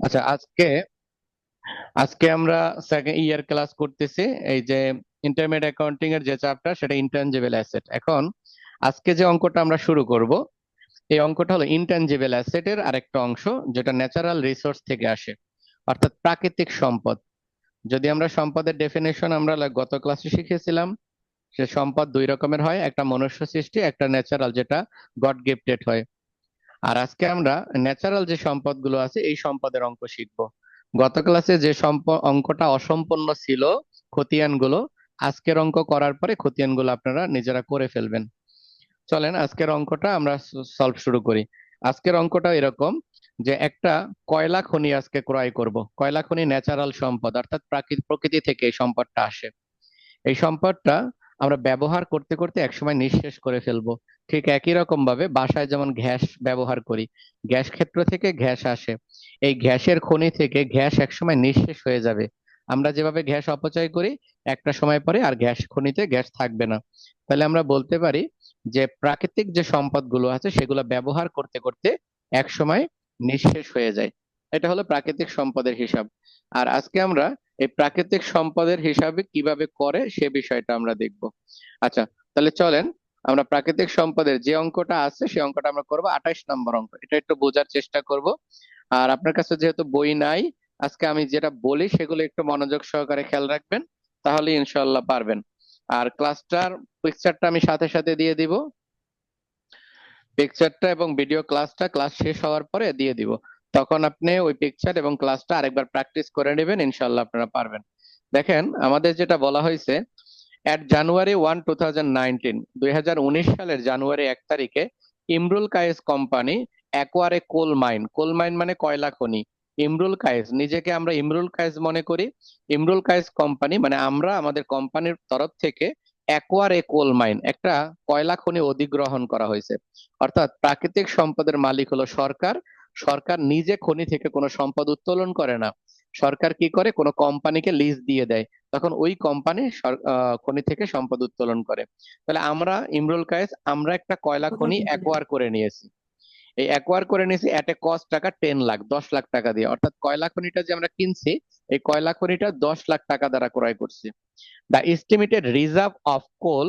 আচ্ছা, আজকে আজকে আমরা সেকেন্ড ইয়ার ক্লাস করতেছি। এই যে ইন্টারমিডিয়েট অ্যাকাউন্টিং এর যে চ্যাপ্টার, সেটা ইনট্যানজিবল অ্যাসেট। এখন আজকে যে অঙ্কটা আমরা শুরু করব, এই অঙ্কটা হলো ইনট্যানজিবল অ্যাসেটের আরেকটা অংশ, যেটা ন্যাচারাল রিসোর্স থেকে আসে, অর্থাৎ প্রাকৃতিক সম্পদ। যদি আমরা সম্পদের ডেফিনেশন আমরা গত ক্লাসে শিখেছিলাম, সে সম্পদ দুই রকমের হয়, একটা মনুষ্য সৃষ্টি, একটা ন্যাচারাল, যেটা গড গিফটেড হয়। আর আজকে আমরা ন্যাচারাল যে সম্পদগুলো আছে এই সম্পদের অঙ্ক শিখব। গত ক্লাসে যে অঙ্কটা অসম্পূর্ণ ছিল, খতিয়ানগুলো, আজকের অঙ্ক করার পরে খতিয়ানগুলো আপনারা নিজেরা করে ফেলবেন। চলেন আজকের অঙ্কটা আমরা সলভ শুরু করি। আজকের অঙ্কটা এরকম যে একটা কয়লা খনি আজকে ক্রয় করব। কয়লা খনি ন্যাচারাল সম্পদ, অর্থাৎ প্রকৃতি থেকে এই সম্পদটা আসে। এই সম্পদটা আমরা ব্যবহার করতে করতে একসময় নিঃশেষ করে ফেলবো। ঠিক একই রকম ভাবে বাসায় যেমন গ্যাস ব্যবহার করি, গ্যাস ক্ষেত্র থেকে গ্যাস আসে, এই গ্যাসের খনি থেকে গ্যাস একসময় নিঃশেষ হয়ে যাবে। আমরা যেভাবে গ্যাস অপচয় করি, একটা সময় পরে আর গ্যাস খনিতে গ্যাস থাকবে না। তাহলে আমরা বলতে পারি যে প্রাকৃতিক যে সম্পদগুলো আছে সেগুলো ব্যবহার করতে করতে এক সময় নিঃশেষ হয়ে যায়। এটা হলো প্রাকৃতিক সম্পদের হিসাব। আর আজকে আমরা এই প্রাকৃতিক সম্পদের হিসাবে কিভাবে করে সে বিষয়টা আমরা দেখব। আচ্ছা, তাহলে চলেন আমরা প্রাকৃতিক সম্পদের যে অঙ্কটা আছে সেই অঙ্কটা আমরা করব। 28 নম্বর অঙ্ক, এটা একটু বোঝার চেষ্টা করব। আর আপনার কাছে যেহেতু বই নাই, আজকে আমি যেটা বলি সেগুলো একটু মনোযোগ সহকারে খেয়াল রাখবেন, তাহলে ইনশাল্লাহ পারবেন। আর ক্লাসটার পিকচারটা আমি সাথে সাথে দিয়ে দিব। পিকচারটা এবং ভিডিও ক্লাসটা ক্লাস শেষ হওয়ার পরে দিয়ে দিব। তখন আপনি ওই পিকচার এবং ক্লাসটা আরেকবার প্র্যাকটিস করে নেবেন, ইনশাল্লাহ আপনারা পারবেন। দেখেন, আমাদের যেটা বলা হয়েছে, এট জানুয়ারি 1, 2019 সালের জানুয়ারি 1 তারিখে ইমরুল কায়েস কোম্পানি অ্যাকোয়ার এ কোল মাইন। কোল মাইন মানে কয়লা খনি। ইমরুল কায়েস, নিজেকে আমরা ইমরুল কায়েস মনে করি। ইমরুল কায়েস কোম্পানি মানে আমরা, আমাদের কোম্পানির তরফ থেকে অ্যাকোয়ার এ কোল মাইন, একটা কয়লা খনি অধিগ্রহণ করা হয়েছে। অর্থাৎ প্রাকৃতিক সম্পদের মালিক হলো সরকার। সরকার নিজে খনি থেকে কোনো সম্পদ উত্তোলন করে না, সরকার কি করে, কোনো কোম্পানিকে লিজ দিয়ে দেয়, তখন ওই কোম্পানি খনি থেকে সম্পদ উত্তোলন করে। তাহলে আমরা ইমরুল কায়েস, আমরা একটা কয়লা খনি অ্যাকোয়ার করে নিয়েছি। এই অ্যাকোয়ার করে নিয়েছি এট এ কস্ট টাকা 10 লাখ, 10 লাখ টাকা দিয়ে। অর্থাৎ কয়লা খনিটা যে আমরা কিনছি, এই কয়লা খনিটা 10 লাখ টাকা দ্বারা ক্রয় করছি। The estimated reserve of coal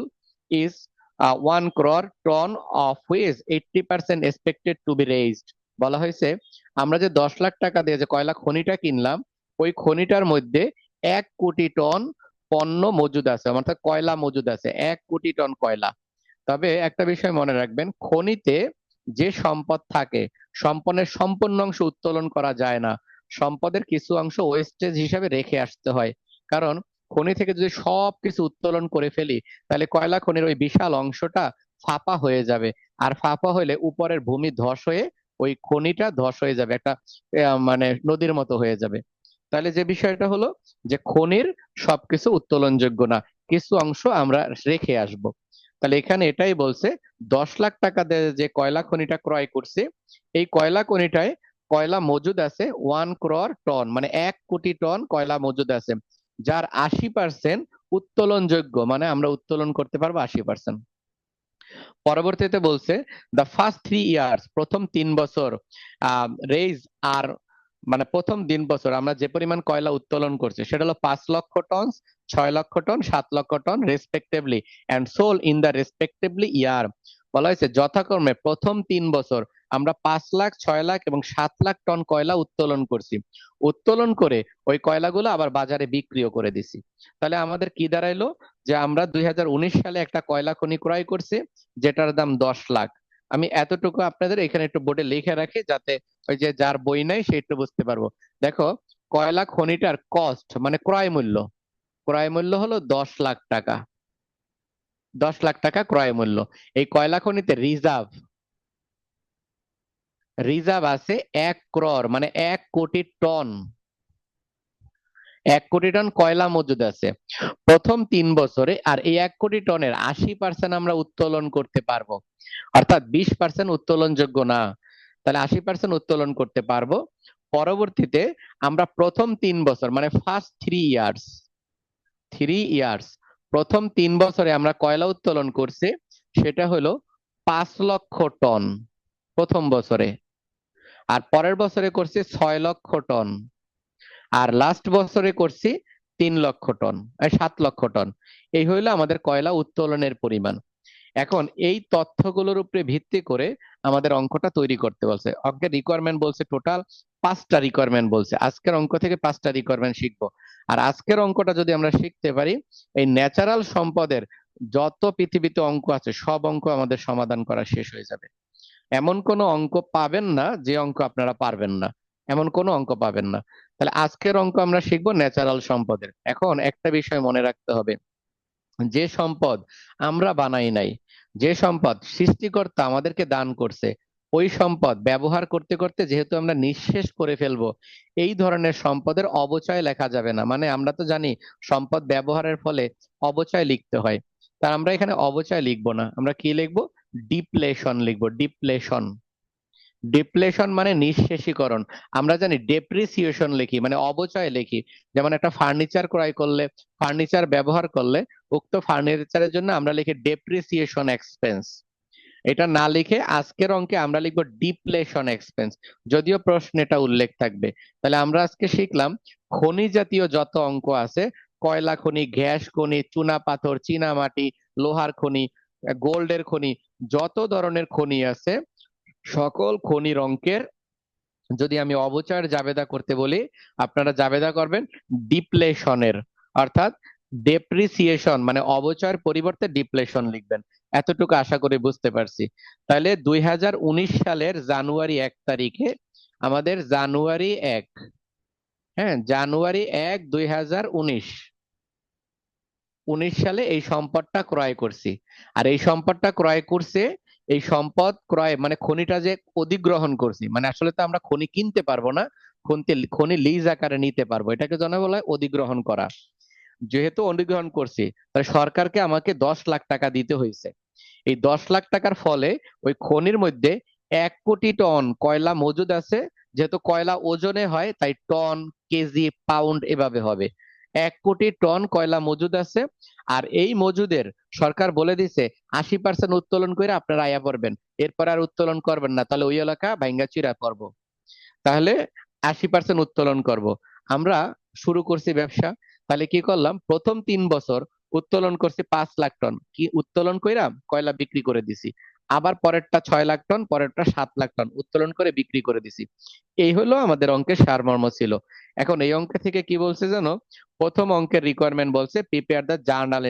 is 1 crore ton, of which 80% expected to be raised. বলা হয়েছে আমরা যে 10 লাখ টাকা দিয়ে যে কয়লা খনিটা কিনলাম, ওই খনিটার মধ্যে 1 কোটি টন পণ্য মজুদ আছে, অর্থাৎ কয়লা মজুদ আছে 1 কোটি টন কয়লা। তবে একটা বিষয় মনে রাখবেন, খনিতে যে সম্পদ থাকে, সম্পদের সম্পূর্ণ অংশ উত্তোলন করা যায় না, সম্পদের কিছু অংশ ওয়েস্টেজ হিসাবে রেখে আসতে হয়। কারণ খনি থেকে যদি সব কিছু উত্তোলন করে ফেলি, তাহলে কয়লা খনির ওই বিশাল অংশটা ফাঁপা হয়ে যাবে। আর ফাঁপা হলে উপরের ভূমি ধস হয়ে ওই খনিটা ধস হয়ে যাবে, একটা মানে নদীর মতো হয়ে যাবে। তাহলে যে বিষয়টা হলো যে খনির সবকিছু উত্তোলনযোগ্য না, কিছু অংশ আমরা রেখে আসব। তাহলে এখানে এটাই বলছে, 10 লাখ টাকা দিয়ে যে কয়লা খনিটা ক্রয় করছে, এই কয়লা খনিটায় কয়লা মজুদ আছে 1 crore ton, মানে 1 কোটি টন কয়লা মজুদ আছে, যার 80% উত্তোলনযোগ্য, মানে আমরা উত্তোলন করতে পারবো 80%। পরবর্তীতে বলছে দ্য ফার্স্ট 3 ইয়ার্স, প্রথম 3 বছর, রেইজ আর, মানে প্রথম 3 বছর আমরা যে পরিমাণ কয়লা উত্তোলন করছি সেটা হলো 5 লক্ষ টন, 6 লক্ষ ton, 7 lakh ton respectively, and sold in the respectively year. বলা হয়েছে যথাক্রমে প্রথম 3 বছর আমরা 5 লাখ, 6 লাখ এবং 7 লাখ টন কয়লা উত্তোলন করছি। উত্তোলন করে ওই কয়লাগুলো আবার বাজারে বিক্রিও করে দিছি। তাহলে আমাদের কি দাঁড়াইলো, যে আমরা 2019 সালে একটা কয়লা খনি ক্রয় করছি, যেটার দাম 10 লাখ। আমি এতটুকু আপনাদের এখানে একটু বোর্ডে লিখে রাখি, যাতে ওই যে যার বই নাই সে একটু বুঝতে পারবো। দেখো, কয়লা খনিটার কস্ট মানে ক্রয় মূল্য, ক্রয় মূল্য হলো 10 লাখ টাকা। 10 লাখ টাকা ক্রয় মূল্য। এই কয়লা খনিতে রিজার্ভ, রিজার্ভ আছে 1 crore, মানে 1 কোটি টন। 1 কোটি টন কয়লা মজুদ আছে প্রথম 3 বছরে, আর এই 1 কোটি টনের 80% আমরা উত্তোলন করতে পারবো, অর্থাৎ 20% উত্তোলনযোগ্য না। তাহলে 80% উত্তোলন করতে পারবো। পরবর্তীতে আমরা প্রথম 3 বছর মানে ফার্স্ট 3 ইয়ার্স, 3 ইয়ার্স, প্রথম 3 বছরে আমরা কয়লা উত্তোলন করছি, সেটা হলো 5 লক্ষ টন প্রথম বছরে। আর পরের বছরে করছি 6 লক্ষ টন, আর লাস্ট বছরে করছি 3 লক্ষ টন, 7 লক্ষ টন। এই হইলো আমাদের কয়লা উত্তোলনের পরিমাণ। এখন এই তথ্যগুলোর উপরে ভিত্তি করে আমাদের অঙ্কটা তৈরি করতে বলছে। অঙ্কের রিকোয়ারমেন্ট বলছে টোটাল 5টা রিকোয়ারমেন্ট বলছে। আজকের অঙ্ক থেকে 5টা রিকোয়ারমেন্ট শিখবো। আর আজকের অঙ্কটা যদি আমরা শিখতে পারি, এই ন্যাচারাল সম্পদের যত পৃথিবীতে অঙ্ক আছে সব অঙ্ক আমাদের সমাধান করা শেষ হয়ে যাবে। এমন কোনো অঙ্ক পাবেন না যে অঙ্ক আপনারা পারবেন না, এমন কোনো অঙ্ক পাবেন না। তাহলে আজকের অঙ্ক আমরা শিখবো ন্যাচারাল সম্পদের। এখন একটা বিষয় মনে রাখতে হবে, যে সম্পদ আমরা বানাই নাই, যে সম্পদ সৃষ্টিকর্তা আমাদেরকে দান করছে, ওই সম্পদ ব্যবহার করতে করতে যেহেতু আমরা নিঃশেষ করে ফেলবো, এই ধরনের সম্পদের অবচয় লেখা যাবে না। মানে আমরা তো জানি সম্পদ ব্যবহারের ফলে অবচয় লিখতে হয়, তা আমরা এখানে অবচয় লিখবো না, আমরা কি লিখবো? ডিপ্লেশন লিখবো, ডিপ্লেশন। ডিপ্লেশন মানে নিঃশেষীকরণ। আমরা জানি ডেপ্রিসিয়েশন লিখি মানে অবচয় লিখি। যেমন একটা ফার্নিচার ক্রয় করলে, ফার্নিচার ব্যবহার করলে উক্ত ফার্নিচারের জন্য আমরা লিখি ডেপ্রিসিয়েশন এক্সপেন্স। এটা না লিখে আজকের অঙ্কে আমরা লিখবো ডিপ্লেশন এক্সপেন্স, যদিও প্রশ্নে এটা উল্লেখ থাকবে। তাহলে আমরা আজকে শিখলাম খনি জাতীয় যত অঙ্ক আছে, কয়লা খনি, গ্যাস খনি, চুনা পাথর, চীনা মাটি, লোহার খনি, গোল্ডের খনি, যত ধরনের খনি আছে সকল খনির অঙ্কের যদি আমি অবচয়ের জাবেদা করতে বলি, আপনারা জাবেদা করবেন ডিপ্লেশনের, অর্থাৎ ডেপ্রিসিয়েশন মানে অবচয়ের পরিবর্তে ডিপ্লেশন লিখবেন। এতটুকু আশা করি বুঝতে পারছি। তাহলে 2019 সালের জানুয়ারি 1 তারিখে, আমাদের জানুয়ারি 1, হ্যাঁ জানুয়ারি 1, 2019 সালে এই সম্পদটা ক্রয় করছি। আর এই সম্পদটা ক্রয় করছে, এই সম্পদ ক্রয় মানে খনিটা যে অধিগ্রহণ করছি, মানে আসলে তো আমরা খনি কিনতে পারবো না, খনি লিজ আকারে নিতে পারবো, এটাকে জানা বলা হয় অধিগ্রহণ করা। যেহেতু অধিগ্রহণ করছি, তাহলে সরকারকে আমাকে 10 লাখ টাকা দিতে হয়েছে। এই 10 লাখ টাকার ফলে ওই খনির মধ্যে 1 কোটি টন কয়লা মজুদ আছে। যেহেতু কয়লা ওজনে হয় তাই টন, কেজি, পাউন্ড এভাবে হবে। 1 কোটি টন কয়লা মজুদ আছে। আর এই মজুদের সরকার বলে দিছে 80% উত্তোলন করে আপনারা আয়া পড়বেন, এরপর আর উত্তোলন করবেন না, তাহলে ওই এলাকা ভাঙ্গা চিরা পড়বো। তাহলে 80% উত্তোলন করব। আমরা শুরু করছি ব্যবসা। তাহলে কি করলাম, প্রথম 3 বছর উত্তোলন করছি 5 লাখ টন, কি উত্তোলন কইরা কয়লা বিক্রি করে দিছি। আবার পরেরটা 6 লাখ টন, পরেরটা 7 লাখ টন উত্তোলন করে বিক্রি করে দিছি। এই হলো আমাদের অঙ্কের সারমর্ম ছিল। এখন এই অঙ্ক থেকে কি বলছে জানো? প্রথম অঙ্কের রিকোয়ারমেন্ট বলছে prepare the journal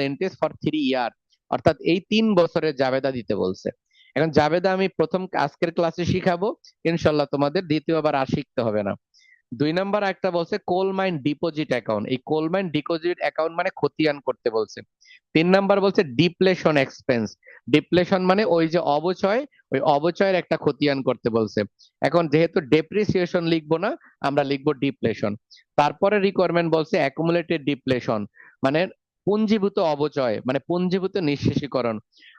entries for 3 ইয়ার, অর্থাৎ এই 3 বছরের জাবেদা দিতে বলছে। এখন জাবেদা আমি প্রথম আজকের ক্লাসে শিখাবো, ইনশাল্লাহ তোমাদের দ্বিতীয়বার আর শিখতে হবে না। 2 নাম্বার একটা বলছে কোল মাইন ডিপোজিট অ্যাকাউন্ট, এই কোল মাইন ডিপোজিট অ্যাকাউন্ট মানে খতিয়ান করতে বলছে। 3 নাম্বার বলছে ডিপ্লেশন এক্সপেন্স, ডিপ্লেশন মানে ওই যে অবচয়, ওই অবচয়ের একটা খতিয়ান করতে বলছে। এখন যেহেতু ডেপ্রিসিয়েশন লিখবো না, আমরা লিখবো ডিপ্লেশন। তারপরে রিকোয়ারমেন্ট বলছে অ্যাকুমুলেটেড ডিপ্লেশন, মানে পুঞ্জীভূত অবচয় মানে পুঞ্জীভূত নিঃশেষীকরণ।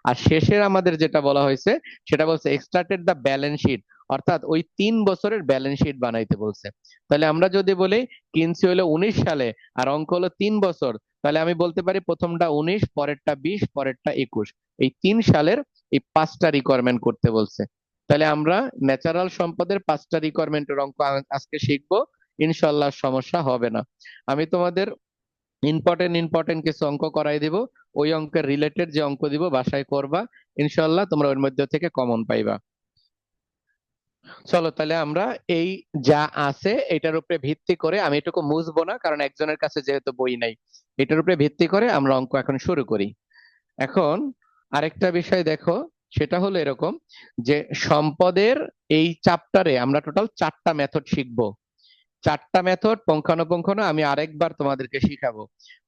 আর শেষের আমাদের যেটা বলা হয়েছে সেটা বলছে এক্সট্রাক্টেড দ্য ব্যালেন্স শিট, অর্থাৎ ওই 3 বছরের ব্যালেন্স শিট বানাইতে বলছে। তাহলে আমরা যদি বলি কিনছি হলো 19 সালে আর অঙ্ক হলো 3 বছর, তাহলে আমি বলতে পারি প্রথমটা 19, পরেরটা 20, পরেরটা 21, এই 3 সালের এই 5টা রিকোয়ারমেন্ট করতে বলছে। তাহলে আমরা ন্যাচারাল সম্পদের 5টা রিকোয়ারমেন্টের অঙ্ক আজকে শিখবো, ইনশাল্লাহ সমস্যা হবে না। আমি তোমাদের ইম্পর্টেন্ট ইম্পর্টেন্ট কিছু অঙ্ক করাই দিব, ওই অঙ্কের রিলেটেড যে অঙ্ক দিব বাসায় করবা, ইনশাল্লাহ তোমরা ওর মধ্যে থেকে কমন পাইবা। চলো তাহলে আমরা এই যা আছে এটার উপরে ভিত্তি করে, আমি এটুকু মুছবো না কারণ একজনের কাছে যেহেতু বই নাই, এটার উপরে ভিত্তি করে আমরা অঙ্ক এখন শুরু করি। এখন আরেকটা বিষয় দেখো, সেটা হলো এরকম যে সম্পদের এই চ্যাপ্টারে আমরা টোটাল 4টা মেথড শিখবো। 4টা মেথড পুঙ্খানুপুঙ্খানু আমি আরেকবার তোমাদেরকে শিখাবো।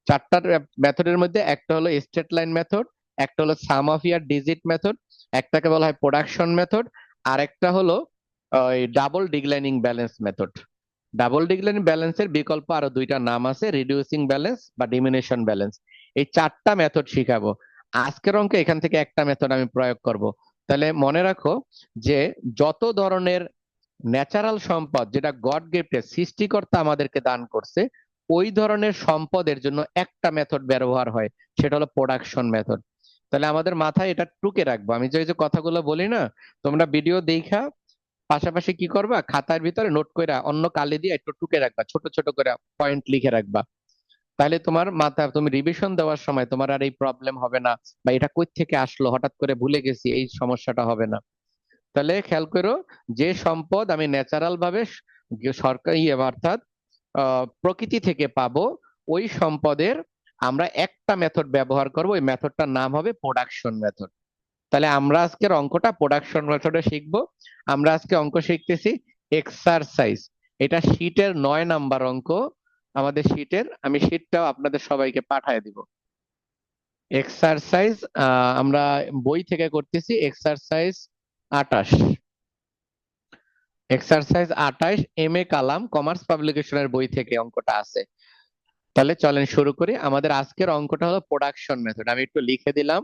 4টা মেথডের মধ্যে একটা হলো স্ট্রেট লাইন মেথড, একটা হলো সাম অফ ইয়ার ডিজিট মেথড, একটাকে বলা হয় প্রোডাকশন মেথড, আর একটা হলো ওই double declining balance method. Double declining ব্যালেন্সের বিকল্প আরো 2টা নাম আছে, রিডিউসিং ব্যালেন্স বা ডিমিনিশন ব্যালেন্স। এই 4টা মেথড শিখাবো। আজকের অঙ্কে এখান থেকে একটা মেথড আমি প্রয়োগ করব। তাহলে মনে রাখো যে যত ধরনের ন্যাচারাল সম্পদ যেটা গড গিফটেড সৃষ্টিকর্তা আমাদেরকে দান করছে, ওই ধরনের সম্পদের জন্য একটা মেথড ব্যবহার হয়, সেটা হলো প্রোডাকশন মেথড। তাহলে আমাদের মাথায় এটা টুকে রাখবো, আমি যে কথাগুলো বলি না, তোমরা ভিডিও দেখা পাশাপাশি কি করবা, খাতার ভিতরে নোট কইরা অন্য কালি দিয়ে একটু টুকে রাখবা, ছোট ছোট করে পয়েন্ট লিখে রাখবা। তাহলে তোমার মাথা, তুমি রিভিশন দেওয়ার সময় তোমার আর এই প্রবলেম হবে না, বা এটা কই থেকে আসলো হঠাৎ করে ভুলে গেছি, এই সমস্যাটা হবে না। তাহলে খেয়াল করো, যে সম্পদ আমি ন্যাচারাল ভাবে সরকারি অর্থাৎ প্রকৃতি থেকে পাবো, ওই সম্পদের আমরা একটা মেথড ব্যবহার করব, ওই মেথডটার নাম হবে প্রোডাকশন মেথড। তাহলে আমরা আজকের অঙ্কটা প্রোডাকশন মেথডে শিখবো। আমরা আজকে অঙ্ক শিখতেছি এক্সারসাইজ। এটা শীটের 9 নাম্বার অঙ্ক আমাদের শীটের, আমি শীটটাও আপনাদের সবাইকে পাঠিয়ে দিব। এক্সারসাইজ আমরা বই থেকে করতেছি, exercise 28। Exercise 28 M A Kalam commerce পাবলিকেশনের বই থেকে অঙ্কটা আছে। তাহলে চলেন শুরু করি। আমাদের আজকের অঙ্কটা হলো প্রোডাকশন মেথড, আমি একটু লিখে দিলাম।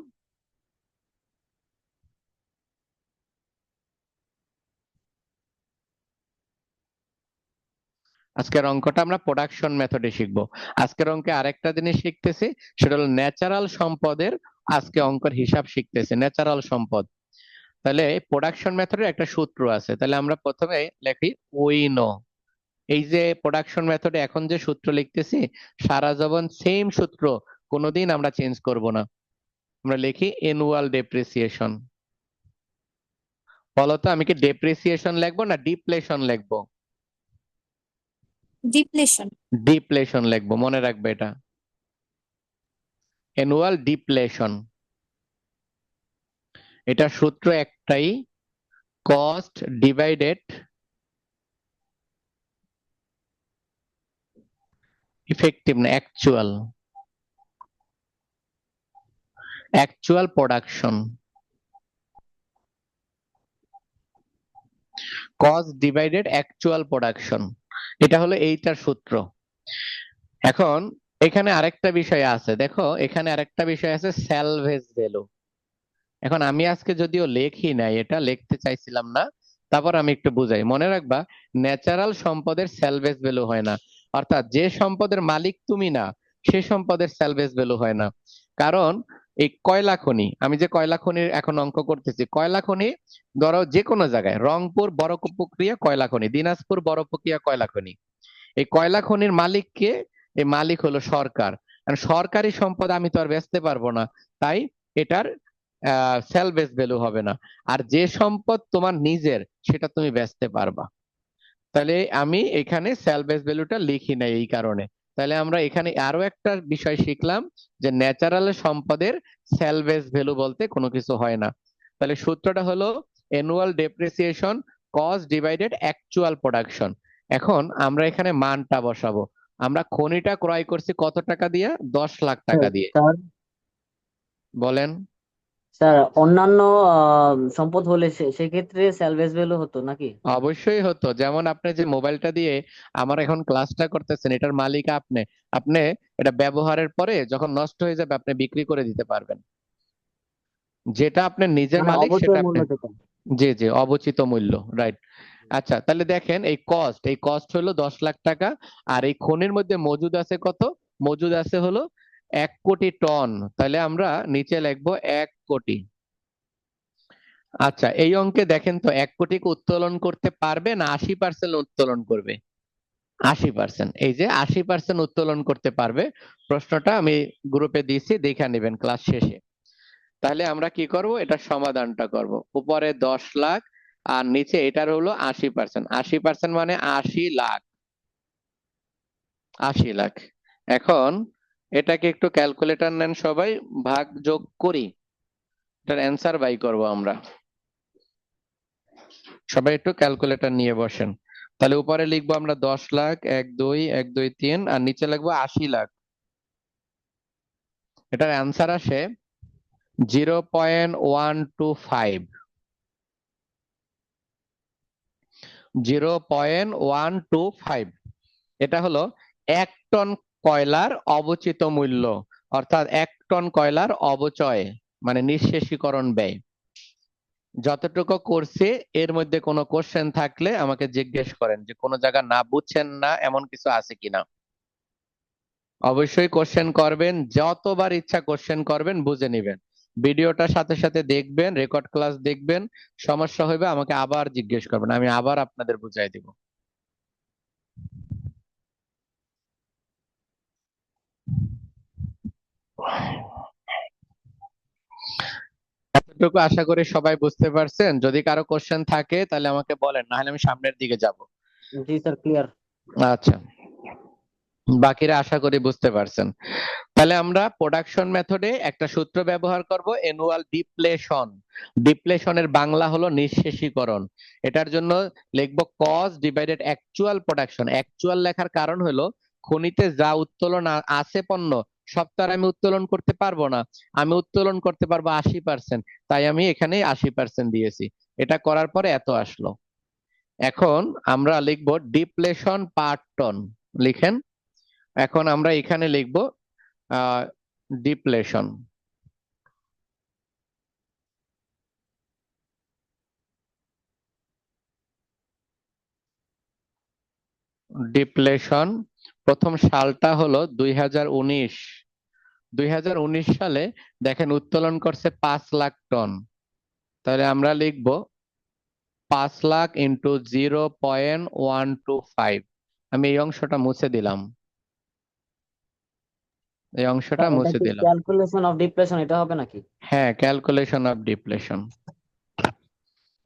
আজকের অঙ্কটা আমরা প্রোডাকশন মেথডে শিখবো। আজকের অঙ্কে আরেকটা জিনিস শিখতেছি, সেটা হলো ন্যাচারাল সম্পদের। আজকে অঙ্কের হিসাব শিখতেছি ন্যাচারাল সম্পদ। তাহলে প্রোডাকশন মেথডের একটা সূত্র আছে, তাহলে আমরা প্রথমে লিখি উই নো। এই যে প্রোডাকশন মেথডে এখন যে সূত্র লিখতেছি, সারা জীবন সেম সূত্র, কোনোদিন আমরা চেঞ্জ করব না। আমরা লিখি অ্যানুয়াল ডেপ্রিসিয়েশন। বলতো আমি কি ডেপ্রিসিয়েশন লিখবো না ডিপ্লেশন লিখবো? ডিপ্লেশন। ডিপ্লেশন লিখবো, মনে রাখবে এটা, অ্যানুয়াল ডিপ্লেশন। এটা সূত্র একটাই, কস্ট ডিভাইডেড ইফেক্টিভ না actual, actual production. Cost divided actual production, এটা হলো এইটার সূত্র। এখন এখানে আরেকটা বিষয় আছে, দেখো এখানে আরেকটা বিষয় আছে, স্যালভেজ ভ্যালু। এখন আমি আজকে যদিও লেখি নাই, এটা লিখতে চাইছিলাম না, তারপর আমি একটু বুঝাই। মনে রাখবা, ন্যাচারাল সম্পদের স্যালভেজ ভ্যালু হয় না। অর্থাৎ যে সম্পদের মালিক তুমি না, সে সম্পদের স্যালভেজ ভ্যালু হয় না। কারণ এই কয়লা খনি, আমি যে কয়লা খনির এখন অঙ্ক করতেছি, কয়লা খনি ধরো যে কোনো জায়গায়, রংপুর বড়পুকুরিয়া কয়লা খনি, দিনাজপুর বড়পুকুরিয়া কয়লা খনি, এই কয়লা খনির মালিক কে? এই মালিক হলো সরকার। আর সরকারি সম্পদ আমি তো আর বেচতে পারবো না, তাই এটার সেলভেজ ভ্যালু হবে না। আর যে সম্পদ তোমার নিজের, সেটা তুমি বেচতে পারবা। তাহলে আমি এখানে সেলভেজ ভ্যালুটা লিখি নাই এই কারণে। তাহলে আমরা এখানে আরো একটা বিষয় শিখলাম, যে ন্যাচারাল সম্পদের সেলভেজ ভ্যালু বলতে কোনো কিছু হয় না। তাহলে সূত্রটা হলো annual depreciation cost divided actual production. এখন আমরা এখানে মানটা বসাবো। আমরা খনিটা ক্রয় করছি কত টাকা দিয়ে? 10 লাখ টাকা দিয়ে। স্যার বলেন। স্যার অন্যান্য সম্পদ হলে সেক্ষেত্রে স্যালভেজ ভ্যালু হতো নাকি? অবশ্যই হতো, যেমন আপনি যে মোবাইলটা দিয়ে আমার এখন ক্লাসটা করতেছেন, এটার মালিক আপনি। আপনি এটা ব্যবহারের পরে যখন নষ্ট হয়ে যাবে, আপনি বিক্রি করে দিতে পারবেন। যেটা আপনার নিজের মানে মালিক, সেটা অবচয় আপনি, মূল্য যেটা। জি জি, অবচিত মূল্য, রাইট। আচ্ছা, তাহলে দেখেন এই কস্ট হলো 10 লাখ টাকা। আর এই খনির মধ্যে মজুদ আছে কত? মজুদ আছে হলো 1 কোটি টন। তাহলে আমরা নিচে লিখবো 1 কোটি। আচ্ছা, এই অঙ্কে দেখেন তো 1 কোটিকে উত্তোলন করতে পারবে না 80% উত্তোলন করবে? 80%, এই যে 80% উত্তোলন করতে পারবে। প্রশ্নটা আমি গ্রুপে দিয়েছি, দেখে নেবেন ক্লাস শেষে। তাহলে আমরা কি করব, এটা সমাধানটা করব। উপরে 10 লাখ আর নিচে এটার হলো 80%। 80% মানে 80 লাখ। 80 লাখ। এখন এটাকে একটু ক্যালকুলেটর নেন সবাই, ভাগ যোগ করি, এটার অ্যান্সার বাই করব আমরা। সবাই একটু ক্যালকুলেটর নিয়ে বসেন। তাহলে উপরে লিখবো আমরা 10 লাখ, 1 2 1 2 3, আর নিচে লিখবো 80 লাখ। এটার অ্যান্সার আসে 0.125। 0.125, এটা হলো 1 টন কয়লার অবচিত মূল্য, অর্থাৎ 1 টন কয়লার অবচয়, মানে নিঃশেষীকরণ ব্যয়। যতটুকু করছে এর মধ্যে কোনো কোশ্চেন থাকলে আমাকে জিজ্ঞেস করেন, যে কোনো জায়গা না বুঝছেন না এমন কিছু আছে কিনা। অবশ্যই কোশ্চেন করবেন, যতবার ইচ্ছা কোশ্চেন করবেন, বুঝে নিবেন। ভিডিওটার সাথে সাথে দেখবেন, রেকর্ড ক্লাস দেখবেন। সমস্যা হইবে আমাকে আবার জিজ্ঞেস করবেন, আমি আবার আপনাদের বুঝাই দিব। এতটুকু আশা করি সবাই বুঝতে পারছেন। যদি কারো কোশ্চেন থাকে তাহলে আমাকে বলেন, না হলে আমি সামনের দিকে যাব। জি স্যার, ক্লিয়ার। আচ্ছা, বাকিরা আশা করি বুঝতে পারছেন। তাহলে আমরা প্রোডাকশন মেথডে একটা সূত্র ব্যবহার করব, অ্যানুয়াল ডিপ্লেশন। ডিপ্লেশনের বাংলা হলো নিঃশেষীকরণ। এটার জন্য লিখব cause divided actual production. Actual লেখার কারণ হলো খনিতে যা উত্তোলন আছে পণ্য, সব তো আর আমি উত্তোলন করতে পারবো না। আমি উত্তোলন করতে পারবো 80%, তাই আমি এখানে 80% দিয়েছি। এটা করার পরে এত আসলো। এখন আমরা লিখব ডিপ্লেশন পার টন। লিখেন। এখন আমরা এখানে লিখব ডিপ্লেশন। ডিপ্লেশন প্রথম সালটা হলো 2019। 2019 সালে দেখেন উত্তোলন করছে 5 লাখ টন। তাহলে আমরা লিখব 5 লাখ ইন্টু 0.125। আমি এই অংশটা মুছে দিলাম, এই অংশটা স্যার, এটা মুছে কি দিলাম। ক্যালকুলেশন অফ ডিপ্রেশন এটা হবে নাকি? হ্যাঁ, ক্যালকুলেশন অফ ডিপ্লেশন।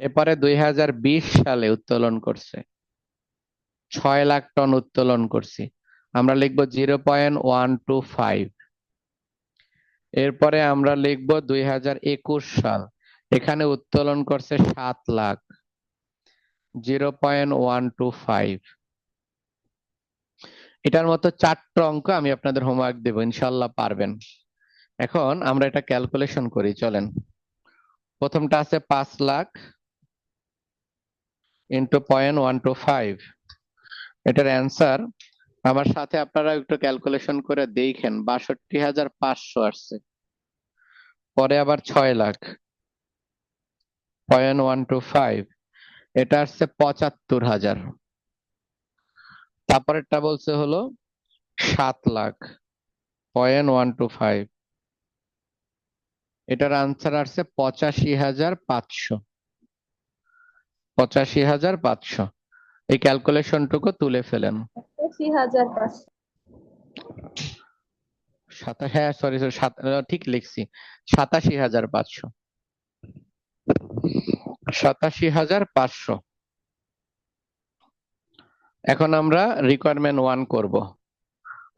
এরপরে 2020 সালে উত্তোলন করছে 6 লাখ টন উত্তোলন করছি, আমরা লিখবো 0.125। এরপরে আমরা লিখবো 2021 সাল, এখানে উত্তোলন করছে 7 লাখ, 0.125। এটার মতো 4টা অঙ্ক আমি আপনাদের হোমওয়ার্ক দেবো, ইনশাল্লাহ পারবেন। এখন আমরা এটা ক্যালকুলেশন করি, চলেন। প্রথমটা আছে 5 লাখ ইন্টু 0.125। এটার অ্যান্সার আমার সাথে আপনারা একটু ক্যালকুলেশন করে দেখেন, 62,500 আসছে। পরে আবার 6 লাখ, 0.125, এটা আসছে 75,000। তারপরেরটা বলছে হলো 7 লাখ, 0.125, এটার আনসার আসছে 85,500। 85,500। এই ক্যালকুলেশনটুকু তুলে ফেলেন। 85,500। হ্যাঁ, সরি সরি, ঠিক লিখছি, 87,500। 87,500। এখন আমরা রিকোয়ারমেন্ট 1 করব।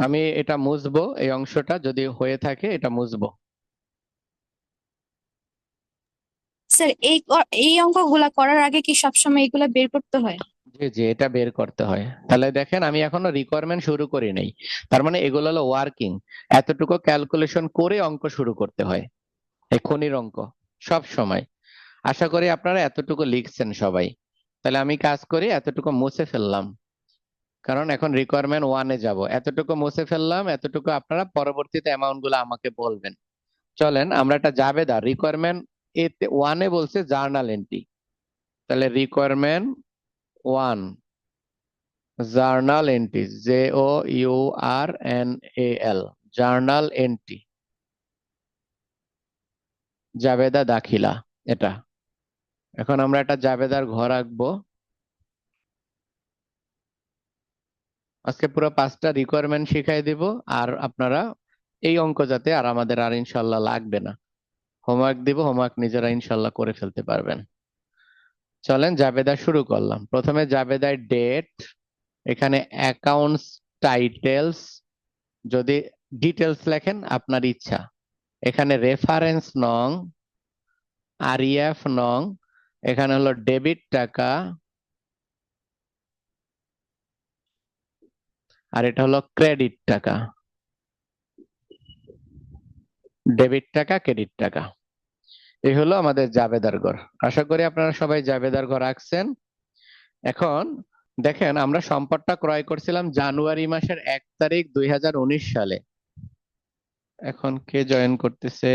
আমি এটা মুছবো, এই অংশটা যদি হয়ে থাকে এটা মুছবো। স্যার, এই অঙ্কগুলা করার আগে কি সবসময় এগুলা বের করতে হয়? জি জি, এটা বের করতে হয়। তাহলে দেখেন আমি এখনো রিকোয়ারমেন্ট শুরু করি নাই, তার মানে এগুলো হলো ওয়ার্কিং। এতটুকু ক্যালকুলেশন করে অঙ্ক শুরু করতে হয়, এই খনির অঙ্ক সব সময়। আশা করি আপনারা এতটুকু লিখছেন সবাই। তাহলে আমি কাজ করি, এতটুকু মুছে ফেললাম, কারণ এখন রিকোয়ারমেন্ট 1-এ যাব। এতটুকু মুছে ফেললাম, এতটুকু আপনারা পরবর্তীতে অ্যামাউন্ট গুলো আমাকে বলবেন। চলেন আমরা একটা জাবেদা রিকোয়ারমেন্ট 1-এ বলছে জার্নাল এন্ট্রি। তাহলে requirement 1 journal entry, JOURNAL, journal entry, জাবেদা দাখিলা এটা। এখন আমরা একটা জাবেদার ঘর আঁকবো। আজকে পুরো 5টা রিকোয়ারমেন্ট শিখাই দিব, আর আপনারা এই অঙ্ক যাতে আর আমাদের আর ইনশাল্লাহ লাগবে না। হোমওয়ার্ক দিব, হোমওয়ার্ক নিজেরা ইনশাল্লাহ করে ফেলতে পারবেন। চলেন জাবেদা শুরু করলাম। প্রথমে জাবেদায় ডেট, এখানে অ্যাকাউন্টস টাইটেলস, যদি ডিটেলস লেখেন আপনার ইচ্ছা। এখানে রেফারেন্স নং, আরইএফ নং, এখানে হলো ডেবিট টাকা, আর এটা হলো ক্রেডিট টাকা। ডেবিট টাকা, ক্রেডিট টাকা, এই হলো আমাদের জাবেদার ঘর। আশা করি আপনারা সবাই জাবেদার ঘর আঁকছেন। এখন দেখেন আমরা সম্পদটা ক্রয় করছিলাম জানুয়ারি মাসের 1 তারিখ 2019 সালে। এখন কে জয়েন করতেছে?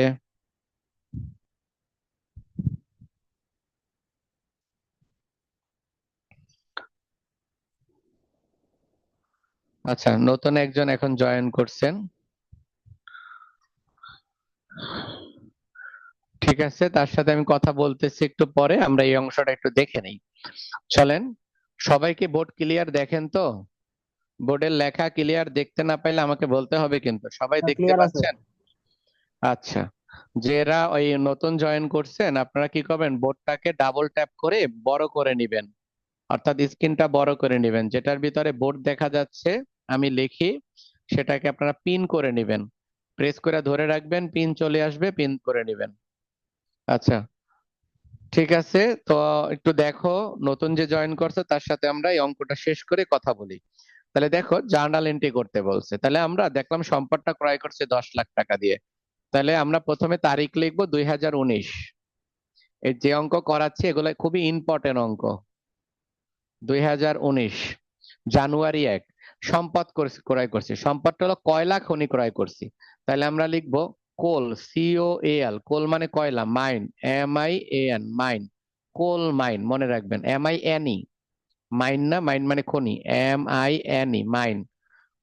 আচ্ছা, নতুন একজন এখন জয়েন করছেন। ঠিক আছে, তার সাথে আমি কথা বলতেছি একটু পরে, আমরা এই অংশটা একটু দেখে নেই। চলেন, সবাইকে বোর্ড ক্লিয়ার দেখেন তো? বোর্ডের লেখা ক্লিয়ার দেখতে না পাইলে আমাকে বলতে হবে কিন্তু। সবাই দেখতে ক্লিয়ার আছে। পাচ্ছেন? আচ্ছা, যারা ওই নতুন জয়েন করছেন আপনারা কি করবেন, বোর্ডটাকে ডাবল ট্যাপ করে বড় করে নিবেন, অর্থাৎ স্ক্রিনটা বড় করে নিবেন। যেটার ভিতরে বোর্ড দেখা যাচ্ছে আমি লিখি, সেটাকে আপনারা পিন করে নিবেন। প্রেস করে ধরে রাখবেন, পিন চলে আসবে, পিন করে নিবেন। আচ্ছা, ঠিক আছে। তো একটু দেখো, নতুন যে জয়েন করছে তার সাথে আমরা এই অঙ্কটা শেষ করে কথা বলি। তাহলে দেখো, জার্নাল এন্ট্রি করতে বলছে, তাহলে আমরা দেখলাম সম্পদটা ক্রয় করছে 10 লাখ টাকা দিয়ে। তাহলে আমরা প্রথমে তারিখ লিখবো 2019। এই যে অঙ্ক করাচ্ছি এগুলো খুবই ইম্পর্টেন্ট অঙ্ক। 2019 জানুয়ারি 1 সম্পদ ক্রয় করছি। সম্পদটা হলো কয়লা খনি ক্রয় করছি। তাহলে আমরা লিখবো কোল, COAL, কোল মানে কয়লা, mine, MIAN, mine, coal mine, মনে রাখবেন, MINE, মাইন না, মাইন মানে খনি, MINE, mine,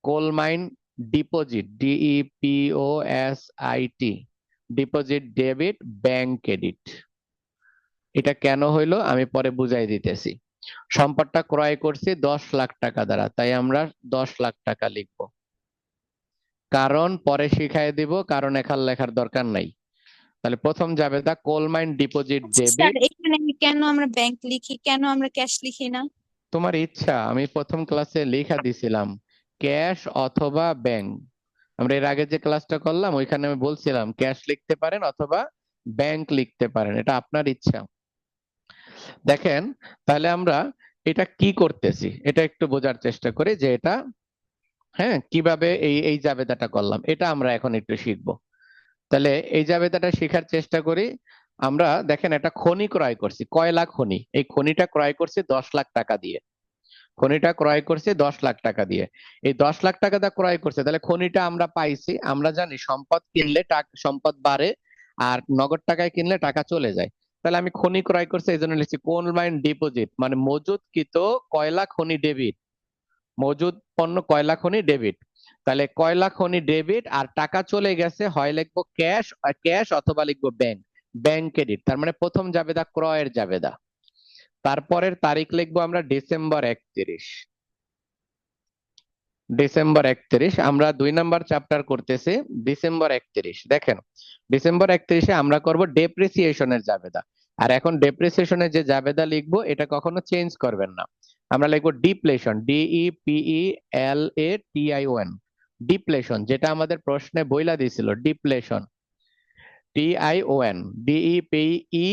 coal mine deposit, DEPOSIT, deposit debit, bank credit. এটা কেন হইলো আমি পরে বুঝাই দিতেছি। সম্পদটা ক্রয় করছি 10 লাখ টাকা দ্বারা, তাই আমরা 10 লাখ টাকা লিখবো। কারণ পরে শিখাই দিব, কারণ এখান লেখার দরকার নাই। তাহলে প্রথম যাবে দা কোল মাইন ডিপোজিট আচ্ছা স্যার, ডেবিট। এখানে কেন আমরা ব্যাংক লিখি, কেন আমরা ক্যাশ লিখি না? তোমার ইচ্ছা, আমি প্রথম ক্লাসে লেখা দিছিলাম ক্যাশ অথবা ব্যাংক। আমরা এর আগে যে ক্লাসটা করলাম ওইখানে আমি বলছিলাম ক্যাশ লিখতে পারেন অথবা ব্যাংক লিখতে পারেন, এটা আপনার ইচ্ছা। দেখেন, তাহলে আমরা এটা কি করতেছি এটা একটু বোঝার চেষ্টা করি, যে এটা, হ্যাঁ, কিভাবে এই এই জাবেদাটা করলাম এটা আমরা এখন একটু শিখবো। তাহলে এই জাবেদাটা শেখার চেষ্টা করি। আমরা দেখেন একটা খনি ক্রয় করছি, কয়লা খনি, এই খনিটা ক্রয় করছি 10 লাখ টাকা দিয়ে। খনিটা ক্রয় করছে 10 লাখ টাকা দিয়ে। এই 10 লাখ টাকা দা ক্রয় করছে, তাহলে খনিটা আমরা পাইছি। আমরা জানি সম্পদ কিনলে সম্পদ বাড়ে, আর নগদ টাকায় কিনলে টাকা চলে যায়। তাহলে আমি খনি ক্রয় করছি এই জন্য লিখছি কোল মাইন ডিপোজিট, মানে মজুদকৃত কয়লা খনি ডেবিট, মজুদ পণ্য কয়লা খনি ডেবিট। তাহলে কয়লা খনি ডেবিট, আর টাকা চলে গেছে, হয় লিখবো ক্যাশ, ক্যাশ অথবা লিখবো ব্যাংক, ব্যাংক ক্রেডিট। তার মানে প্রথম জাবেদা ক্রয়ের জাবেদা। তারপরের তারিখ লিখবো আমরা ডিসেম্বর 31। ডিসেম্বর 31 আমরা 2 নাম্বার চ্যাপ্টার করতেছি। ডিসেম্বর 31 দেখেন, ডিসেম্বর 31-এ আমরা করব ডেপ্রিসিয়েশনের জাবেদা। আর এখন ডেপ্রিসিয়েশনের যে জাবেদা লিখবো এটা কখনো চেঞ্জ করবেন না। আমরা লিখবো ডিপ্লেশন, DEPELATION, ডিপ্লেশন, যেটা আমাদের প্রশ্নে বইলা দিছিল, ডিপ্লেশন, TION, DEPLE,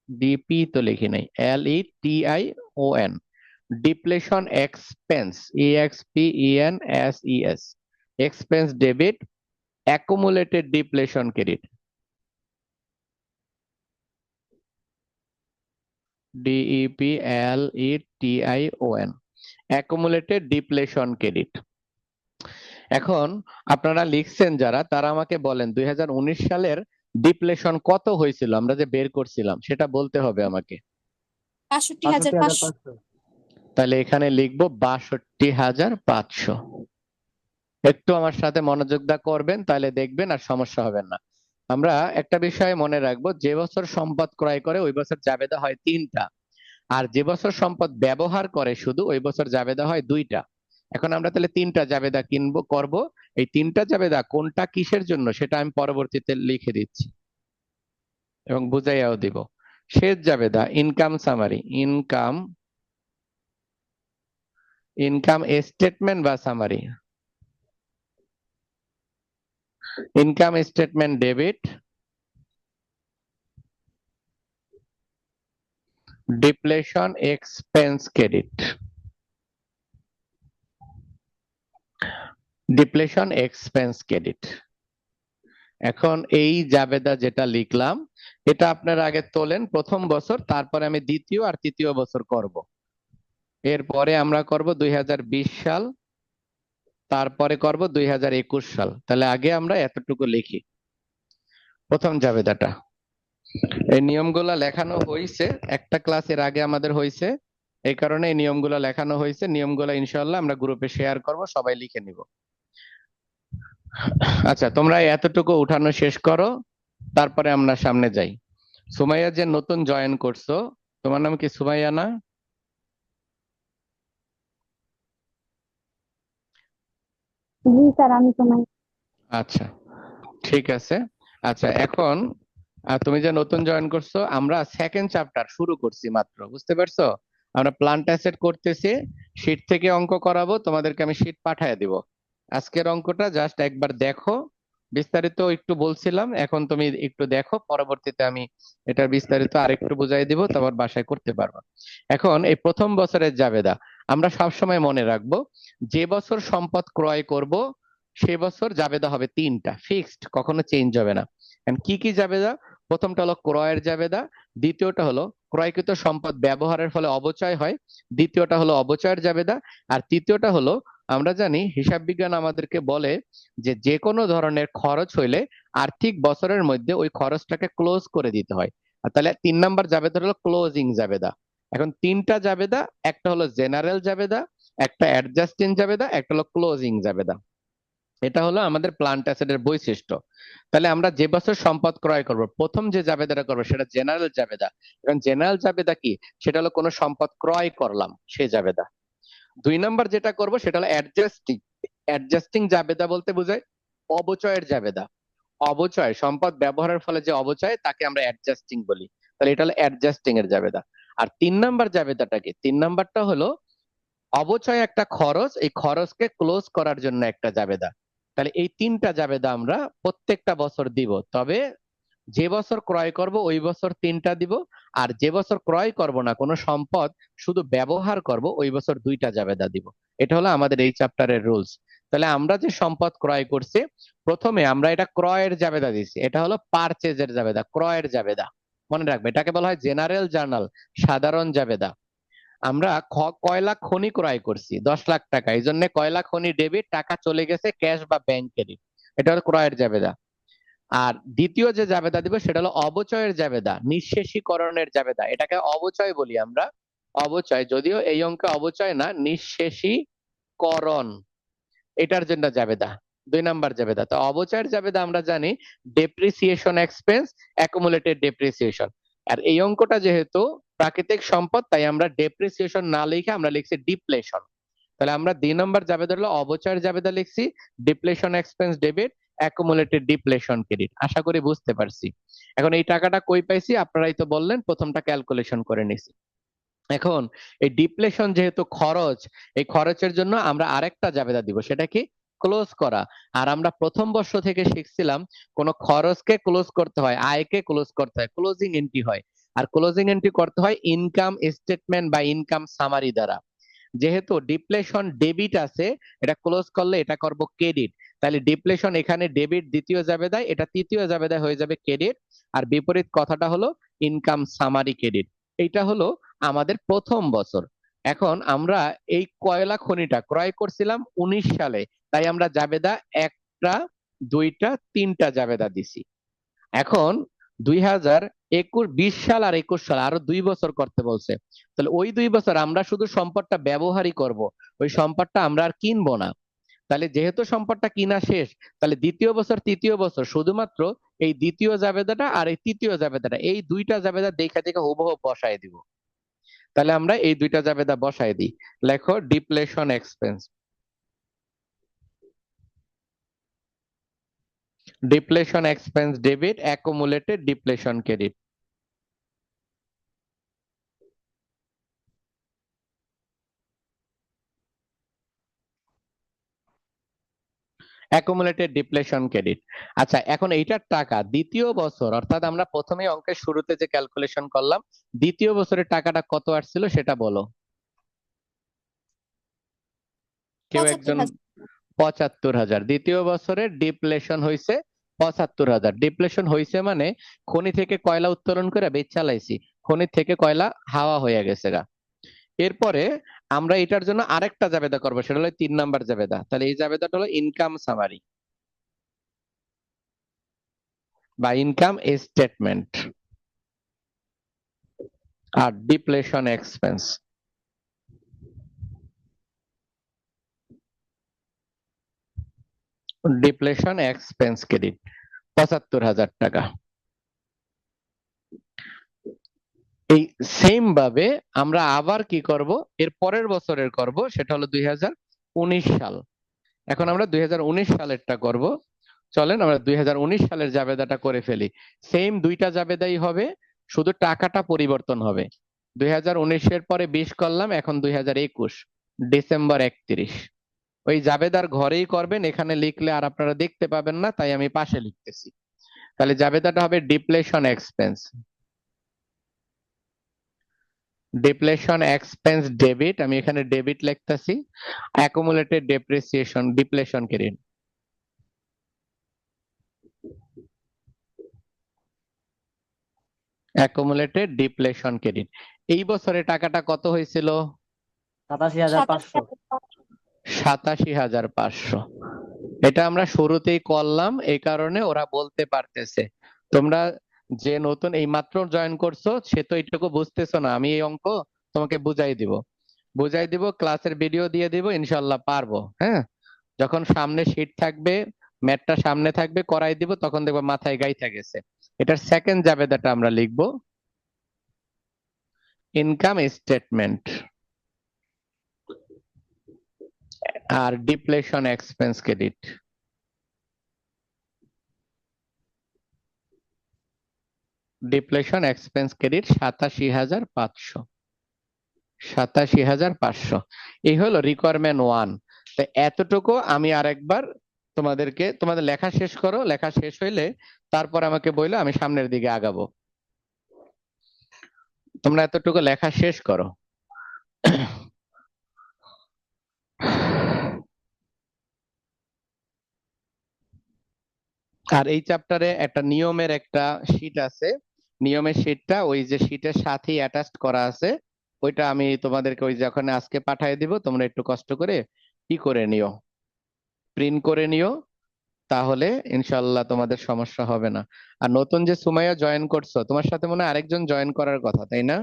ডিপি তো লিখি নাই, LETION, depletion expense, EXPENSES, expense debit, accumulated depletion credit, DEPLETION, accumulated depletion credit. এখন আপনারা লিখছেন যারা, তারা আমাকে বলেন 2019 সালের ডিপ্লেশন কত হয়েছিল, আমরা যে বের করছিলাম সেটা বলতে হবে আমাকে। 62,500। 62,500। তাহলে এখানে লিখবো 62,500। একটু আমার সাথে মনোযোগ দা করবেন, তাহলে দেখবেন আর সমস্যা হবে না। আমরা একটা বিষয় মনে রাখবো, যে বছর সম্পদ ক্রয় করে ওই বছর জাবেদা হয় 3টা, আর যে বছর সম্পদ ব্যবহার করে শুধু ওই বছর জাবেদা হয় 2টা। এখন আমরা তাহলে 3টা জাবেদা কিনবো করব। এই 3টা জাবেদা কোনটা কিসের জন্য সেটা আমি পরবর্তীতে লিখে দিচ্ছি এবং বুঝাইয়াও দিব। শেষ জাবেদা ইনকাম সামারি, ইনকাম স্টেটমেন্ট বা summary, income statement debit, depletion expense credit, depletion expense credit. এখন এই জাবেদা যেটা লিখলাম এটা আপনারা আগে তোলেন প্রথম বছর, তারপরে আমি দ্বিতীয় আর তৃতীয় বছর করব। এরপরে আমরা করব 2020 সাল, তারপরে করব 2021 সাল। তাহলে আগে আমরা এতটুকু লিখি প্রথম জাবেদাটা। এই নিয়মগুলা লেখানো হয়েছে, একটা ক্লাসের আগে আমাদের হয়েছে, এই কারণে এই নিয়মগুলো লেখানো হয়েছে। নিয়মগুলো ইনশাআল্লাহ আমরা গ্রুপে শেয়ার করব, সবাই লিখে নিব। আচ্ছা, তোমরা এতটুকু উঠানো শেষ করো, তারপরে আমরা সামনে যাই। সুমাইয়া যে নতুন জয়েন করছো, তোমার নাম কি সুমাইয়া না? জি স্যার, আমি তোমায়। আচ্ছা, ঠিক আছে। আচ্ছা, এখন তুমি যে নতুন জয়েন করছো, আমরা সেকেন্ড চ্যাপ্টার শুরু করছি মাত্র, বুঝতে পারছো? আমরা প্ল্যান্ট অ্যাসেট করতেছি, শীট থেকে অঙ্ক করাবো, তোমাদেরকে আমি শীট পাঠিয়ে দিব। আজকের অঙ্কটা জাস্ট একবার দেখো, বিস্তারিত একটু বলছিলাম, এখন তুমি একটু দেখো, পরবর্তীতে আমি এটার বিস্তারিত আরেকটু বুঝাই দিব, তারপর বাসায় করতে পারবা। এখন এই প্রথম বছরের জাবেদা আমরা সবসময় মনে রাখবো, যে বছর সম্পদ ক্রয় করব সে বছর জাবেদা হবে তিনটা, ফিক্সড, কখনো চেঞ্জ হবে না। And কি কি জাবেদা? প্রথমটা হলো ক্রয়ের জাবেদা, দ্বিতীয়টা হলো ক্রয়কৃত সম্পদ ব্যবহারের ফলে অপচয় হয়, দ্বিতীয়টা হলো অপচয়ের জাবেদা, আর তৃতীয়টা হলো, আমরা জানি হিসাব বিজ্ঞান আমাদেরকে বলে যে যে কোনো ধরনের খরচ হইলে আর্থিক বছরের মধ্যে ওই খরচটাকে ক্লোজ করে দিতে হয়। আর তাহলে 3 নাম্বার জাবেদা হলো ক্লোজিং জাবেদা। এখন তিনটা জাবেদা, একটা হলো জেনারেল জাবেদা, একটা অ্যাডজাস্টিং জাবেদা, একটা হলো ক্লোজিং জাবেদা। এটা হলো আমাদের প্লান্ট অ্যাসেটের বৈশিষ্ট্য। তাহলে আমরা যে বছর সম্পদ ক্রয় করব, প্রথম যে জাবেদাটা করবো সেটা জেনারেল জাবেদা। এবং জেনারেল জাবেদা কি? সেটা হলো কোনো সম্পদ ক্রয় করলাম সে জাবেদা। 2 নাম্বার যেটা করব সেটা হলো অ্যাডজাস্টিং। অ্যাডজাস্টিং জাবেদা বলতে বোঝায় অবচয়ের জাবেদা। অবচয়, সম্পদ ব্যবহারের ফলে যে অবচয়, তাকে আমরা অ্যাডজাস্টিং বলি। তাহলে এটা হলো অ্যাডজাস্টিং এর জাবেদা। আর 3 নাম্বার জাবেদাটা কি? 3 নাম্বারটা হলো অবচয় একটা খরচ, এই খরচকে ক্লোজ করার জন্য একটা জাবেদা। তাহলে এই তিনটা জাবেদা আমরা প্রত্যেকটা বছর দিব, তবে যে বছর ক্রয় করব ওই বছর তিনটা দিব, আর যে বছর ক্রয় করব না, কোনো সম্পদ শুধু ব্যবহার করব, ওই বছর দুইটা জাবেদা দিব। এটা হলো আমাদের এই চ্যাপ্টারের রুলস। তাহলে আমরা যে সম্পদ ক্রয় করছি, প্রথমে আমরা এটা ক্রয়ের জাবেদা দিছি, এটা হলো পারচেজের জাবেদা, ক্রয়ের জাবেদা। মনে রাখবে, এটাকে বলা হয় জেনারেল জার্নাল, সাধারণ জাবেদা। আমরা কয়লা খনি ক্রয় করছি 10 লাখ টাকা, এই জন্য কয়লা খনি ডেবিট, টাকা চলে গেছে ক্যাশ বা ব্যাংক ক্রেডিট, এটা হলো ক্রয়ের জাবেদা। আর দ্বিতীয় যে জাবেদা দিব সেটা হলো অবচয়ের জাবেদা, নিঃশেষীকরণের জাবেদা, এটাকে অবচয় বলি আমরা। অবচয়, যদিও এই অঙ্কে অবচয় না, নিঃশেষীকরণ, এটার জন্য জাবেদা। 2 নাম্বার জাবেদা। তো অবচয়ের জাবেদা আমরা জানি ডেপ্রিসিয়েশন এক্সপেন্স, অ্যাকুমুলেটেড ডেপ্রিসিয়েশন। আর এই অঙ্কটা যেহেতু প্রাকৃতিক সম্পদ, তাই আমরা ডেপ্রিসিয়েশন না লিখে আমরা লিখছি ডিপ্লেশন। তাহলে আমরা 2 নম্বর জাবেদা হলো অবচয়ের জাবেদা লিখছি, depletion expense debit, accumulated depletion credit. আশা করি বুঝতে পারছি। এখন এই টাকাটা কই পাইছি? আপনারাই তো বললেন, প্রথমটা ক্যালকুলেশন করে নিছি। এখন এই ডিপ্লেশন যেহেতু খরচ, এই খরচের জন্য আমরা আরেকটা জাবেদা দিব, সেটা কি? ক্লোজ করা। আর আমরা প্রথম বর্ষ থেকে শিখছিলাম, কোন খরচকে ক্লোজ করতে হয়, আয়কে ক্লোজ করতে হয়, ক্লোজিং এন্ট্রি হয়। আর ক্লোজিং এন্ট্রি করতে হয় ইনকাম স্টেটমেন্ট বা ইনকাম সামারি দ্বারা। যেহেতু ডিপ্লেশন ডেবিট আছে, এটা ক্লোজ করলে এটা করব ক্রেডিট। তাহলে ডিপ্লেশন এখানে ডেবিট দ্বিতীয় জাবেদায়, এটা তৃতীয় জাবেদায় হয়ে যাবে ক্রেডিট। আর বিপরীত কথাটা হলো ইনকাম সামারি ক্রেডিট। এইটা হলো আমাদের প্রথম বছর। এখন আমরা এই কয়লা খনিটা ক্রয় করছিলাম 19 সালে, তাই আমরা জাবেদা একটা, দুইটা, তিনটা জাবেদা দিছি। এখন 2020 সাল আর 21 সাল, আরো 2 বছর করতে বলছে। তাহলে ওই 2 বছর আমরা শুধু সম্পদটা ব্যবহারই করব, ওই সম্পদটা আমরা আর কিনবো না। তাহলে যেহেতু সম্পদটা কিনা শেষ, তাহলে দ্বিতীয় বছর তৃতীয় বছর শুধুমাত্র এই দ্বিতীয় জাবেদাটা আর এই তৃতীয় জাবেদাটা, এই দুইটা জাবেদা দেখা দেখা হুবহু বসায় দিব। তাহলে আমরা এই দুইটা জাবেদা বসায় দিই। লেখো depletion expense, depletion expense debit, accumulated depletion credit. Accumulated depletion credit. আচ্ছা, এখন এইটার টাকা দ্বিতীয় বছর, অর্থাৎ আমরা প্রথমে অঙ্কের শুরুতে যে ক্যালকুলেশন করলাম, দ্বিতীয় বছরের টাকাটা কত আসছিল সেটা বলো। কেউ 75,000। একজন? 75,000। দ্বিতীয় বছরে ডিপ্লেশন হয়েছে 75,000। ডিপ্লেশন হয়েছে মানে খনি থেকে কয়লা উত্তোলন করে বেচ চালাইছি, খনি থেকে কয়লা হাওয়া হয়ে গেছে গা। এরপরে আমরা এটার জন্য আরেকটা জাবেদা করবো, সেটা হলো 3 নাম্বার জাবেদা। তাহলে এই জাবেদাটা হলো ইনকাম সামারি বা ইনকাম স্টেটমেন্ট আর depletion expense. Depletion expense credit ৭৫,০০০ টাকা। এই সেম ভাবে আমরা আবার কি করব, এর পরের বছরের করব, সেটা হলো 2019 সাল। এখন আমরা 2019 সালেরটা করব। চলেন আমরা 2019 সালের জাবেদাটা করে ফেলি। সেম দুইটা জাবেদাই হবে, শুধু টাকাটা পরিবর্তন হবে। 2019 এর পরে 20 করলাম, এখন 2021 ডিসেম্বর 31। ওই জাবেদার ঘরেই করবেন, এখানে লিখলে আর আপনারা দেখতে পাবেন না, তাই আমি পাশে লিখতেছি। তাহলে জাবেদাটা হবে depletion expense, depletion expense debit, আমি এখানে ডেবিট লিখতেছি। Accumulated depreciation depletion credit, accumulated depletion credit. এই বছরে টাকাটা কত হয়েছিল? ৮৭,৫০০। ৮৭,৫০০। এটা আমরা শুরুতেই করলাম, এই কারণে ওরা বলতে পারতেছে। তোমরা যে নতুন এই মাত্র জয়েন করছো, সে তো এইটুকু বুঝতেছো না। আমি এই অঙ্ক তোমাকে বুঝাই দিব, ক্লাসের ভিডিও দিয়ে দিব, ইনশাল্লাহ পারবো। হ্যাঁ, যখন সামনে শীট থাকবে, ম্যাথটা সামনে থাকবে, করাই দিব, তখন দেখবো মাথায় গাইথা গেছে। এটার সেকেন্ড জাবেদাটা আমরা লিখবো ইনকাম স্টেটমেন্ট আর depletion expense credit. Depletion expense credit ৮৭,৫০০, ৮৭,৫০০। এই হলো রিকোয়ারমেন্ট 1। তো এতটুকু আমি আরেকবার তোমাদের লেখা শেষ করো, লেখা শেষ হইলে তারপর আমাকে বললো, আমি সামনের দিকে আগাবো। তোমরা এতটুকু লেখা শেষ করো। আর এই চ্যাপ্টারে একটা নিয়মের একটা শীট আছে, নিয়মের শীটটা ওই যে শীটের সাথেই অ্যাটাচ করা আছে, ওইটা আমি তোমাদেরকে ওই যে ওখানে আজকে পাঠিয়ে দিব, তোমরা একটু কষ্ট করে কি করে নিও, প্রিন্ট করে নিও, তাহলে ইনশাল্লাহ তোমাদের সমস্যা হবে না। আর নতুন যে সুমাইয়া জয়েন করছো, তোমার সাথে মনে হয় আরেকজন জয়েন করার কথা, তাই না?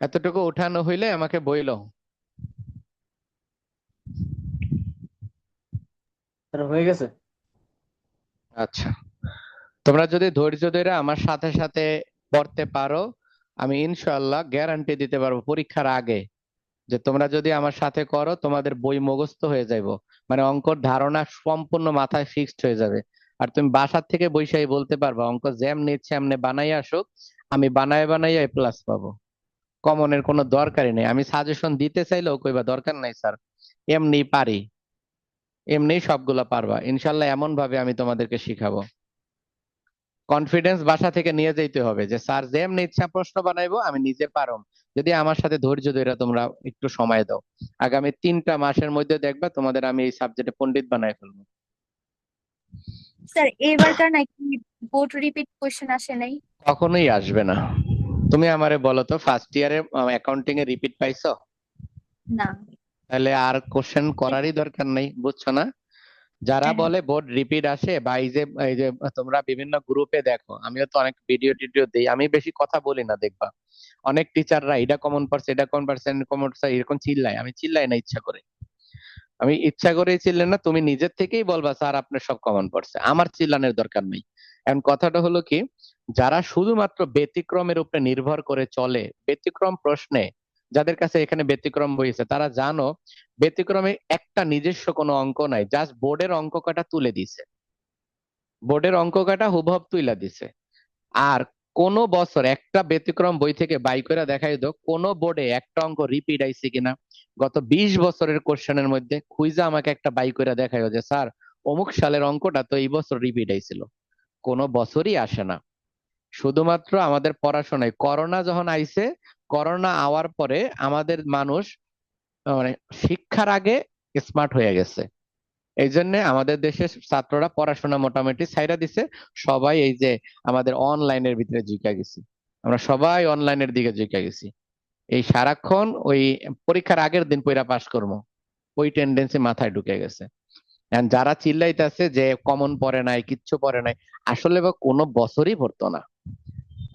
এতটুকু উঠানো হইলে আমাকে বইলো। স্যার হয়ে গেছে। আচ্ছা, তোমরা যদি ধৈর্য ধরে আমার সাথে সাথে পড়তে পারো, আমি ইনশাআল্লাহ গ্যারান্টি দিতে পারবো পরীক্ষার আগে যে তোমরা যদি আমার সাথে করো, তোমাদের বই মুখস্থ হয়ে যাইবো, মানে অঙ্কর ধারণা সম্পূর্ণ মাথায় ফিক্সড হয়ে যাবে। আর তুমি বাসার থেকে বৈশাই বলতে পারবা, অঙ্ক যেমনি ইচ্ছে এমনি বানাই আসুক, আমি বানায় বানাই এ প্লাস পাবো। কমনের কোনো দরকারই নেই, আমি সাজেশন দিতে চাইলেও কইবা দরকার নাই স্যার, এমনি পারি, এমনি সবগুলা পারবা ইনশাল্লাহ। এমন ভাবে আমি তোমাদেরকে শিখাবো, কনফিডেন্স বাসা থেকে নিয়ে যেতে হবে যে স্যার যেমনি ইচ্ছা প্রশ্ন বানাইবো, আমি নিজে পারম। যদি আমার সাথে ধৈর্য ধরে তোমরা একটু সময় দাও, আগামী 3টা মাসের মধ্যে দেখবা তোমাদের আমি এই সাবজেক্টে পণ্ডিত বানাই ফেলবো। স্যার এবারকার নাকি বোর্ড রিপিট কোশ্চেন আসে নাই? কখনোই আসবে না। তুমি আমারে বলো তো, ফার্স্ট ইয়ারে অ্যাকাউন্টিং এ রিপিট পাইছো? না। তাহলে আর কোশ্চেন করারই দরকার নেই, বুঝছো না? যারা হ্যাঁ। বলে বোর্ড রিপিট আসে, বা এই যে তোমরা বিভিন্ন গ্রুপে দেখো, আমিও তো অনেক ভিডিও টিডিও দিই, আমি বেশি কথা বলি না, দেখবা অনেক টিচাররা এটা কমন পড়ছে, এটা কমন পড়ছে, কমন পড়ছে, এরকম চিল্লায়। আমি চিল্লাই না ইচ্ছা করে, আমি ইচ্ছা করেই চিল্লাই না। তুমি নিজের থেকেই বলবা স্যার আপনার সব কমন পড়ছে, আমার চিল্লানোর দরকার নেই। এখন কথাটা হলো কি, যারা শুধুমাত্র ব্যতিক্রমের উপরে নির্ভর করে চলে, ব্যতিক্রম প্রশ্নে যাদের কাছে এখানে ব্যতিক্রম বইছে, তারা জানো ব্যতিক্রমে একটা নিজস্ব কোনো অঙ্ক নাই, জাস্ট বোর্ডের অঙ্ক কটা তুলে দিছে, বোর্ডের অঙ্ক কটা হুবহু তুইলা দিছে। আর কোন বছর একটা ব্যতিক্রম বই থেকে বাই করে দেখাই দাও, কোন বোর্ডে একটা অঙ্ক রিপিট আইছে কিনা গত 20 বছরের কোশ্চেনের মধ্যে, খুঁজা আমাকে একটা বাই করে দেখাইও যে স্যার অমুক সালের অঙ্কটা তো এই বছর রিপিট আইছিল। কোন বছরই আসে না। শুধুমাত্র আমাদের পড়াশোনায় করোনা যখন আইছে, করোনা আওয়ার পরে আমাদের মানুষ মানে শিক্ষার আগে স্মার্ট হয়ে গেছে। এই জন্য আমাদের দেশের ছাত্ররা পড়াশোনা মোটামুটি ছাইরা দিছে, সবাই এই যে আমাদের অনলাইনের ভিতরে ঝুঁকে গেছি, আমরা সবাই অনলাইনের দিকে ঝুঁকে গেছি। এই সারাক্ষণ ওই পরীক্ষার আগের দিন পইরা পাস করবো, ওই টেন্ডেন্সি মাথায় ঢুকে গেছে। And যারা চিল্লাইতেছে যে কমন পড়ে নাই, কিচ্ছু পড়ে নাই, আসলে বা কোনো বছরই পড়তো না।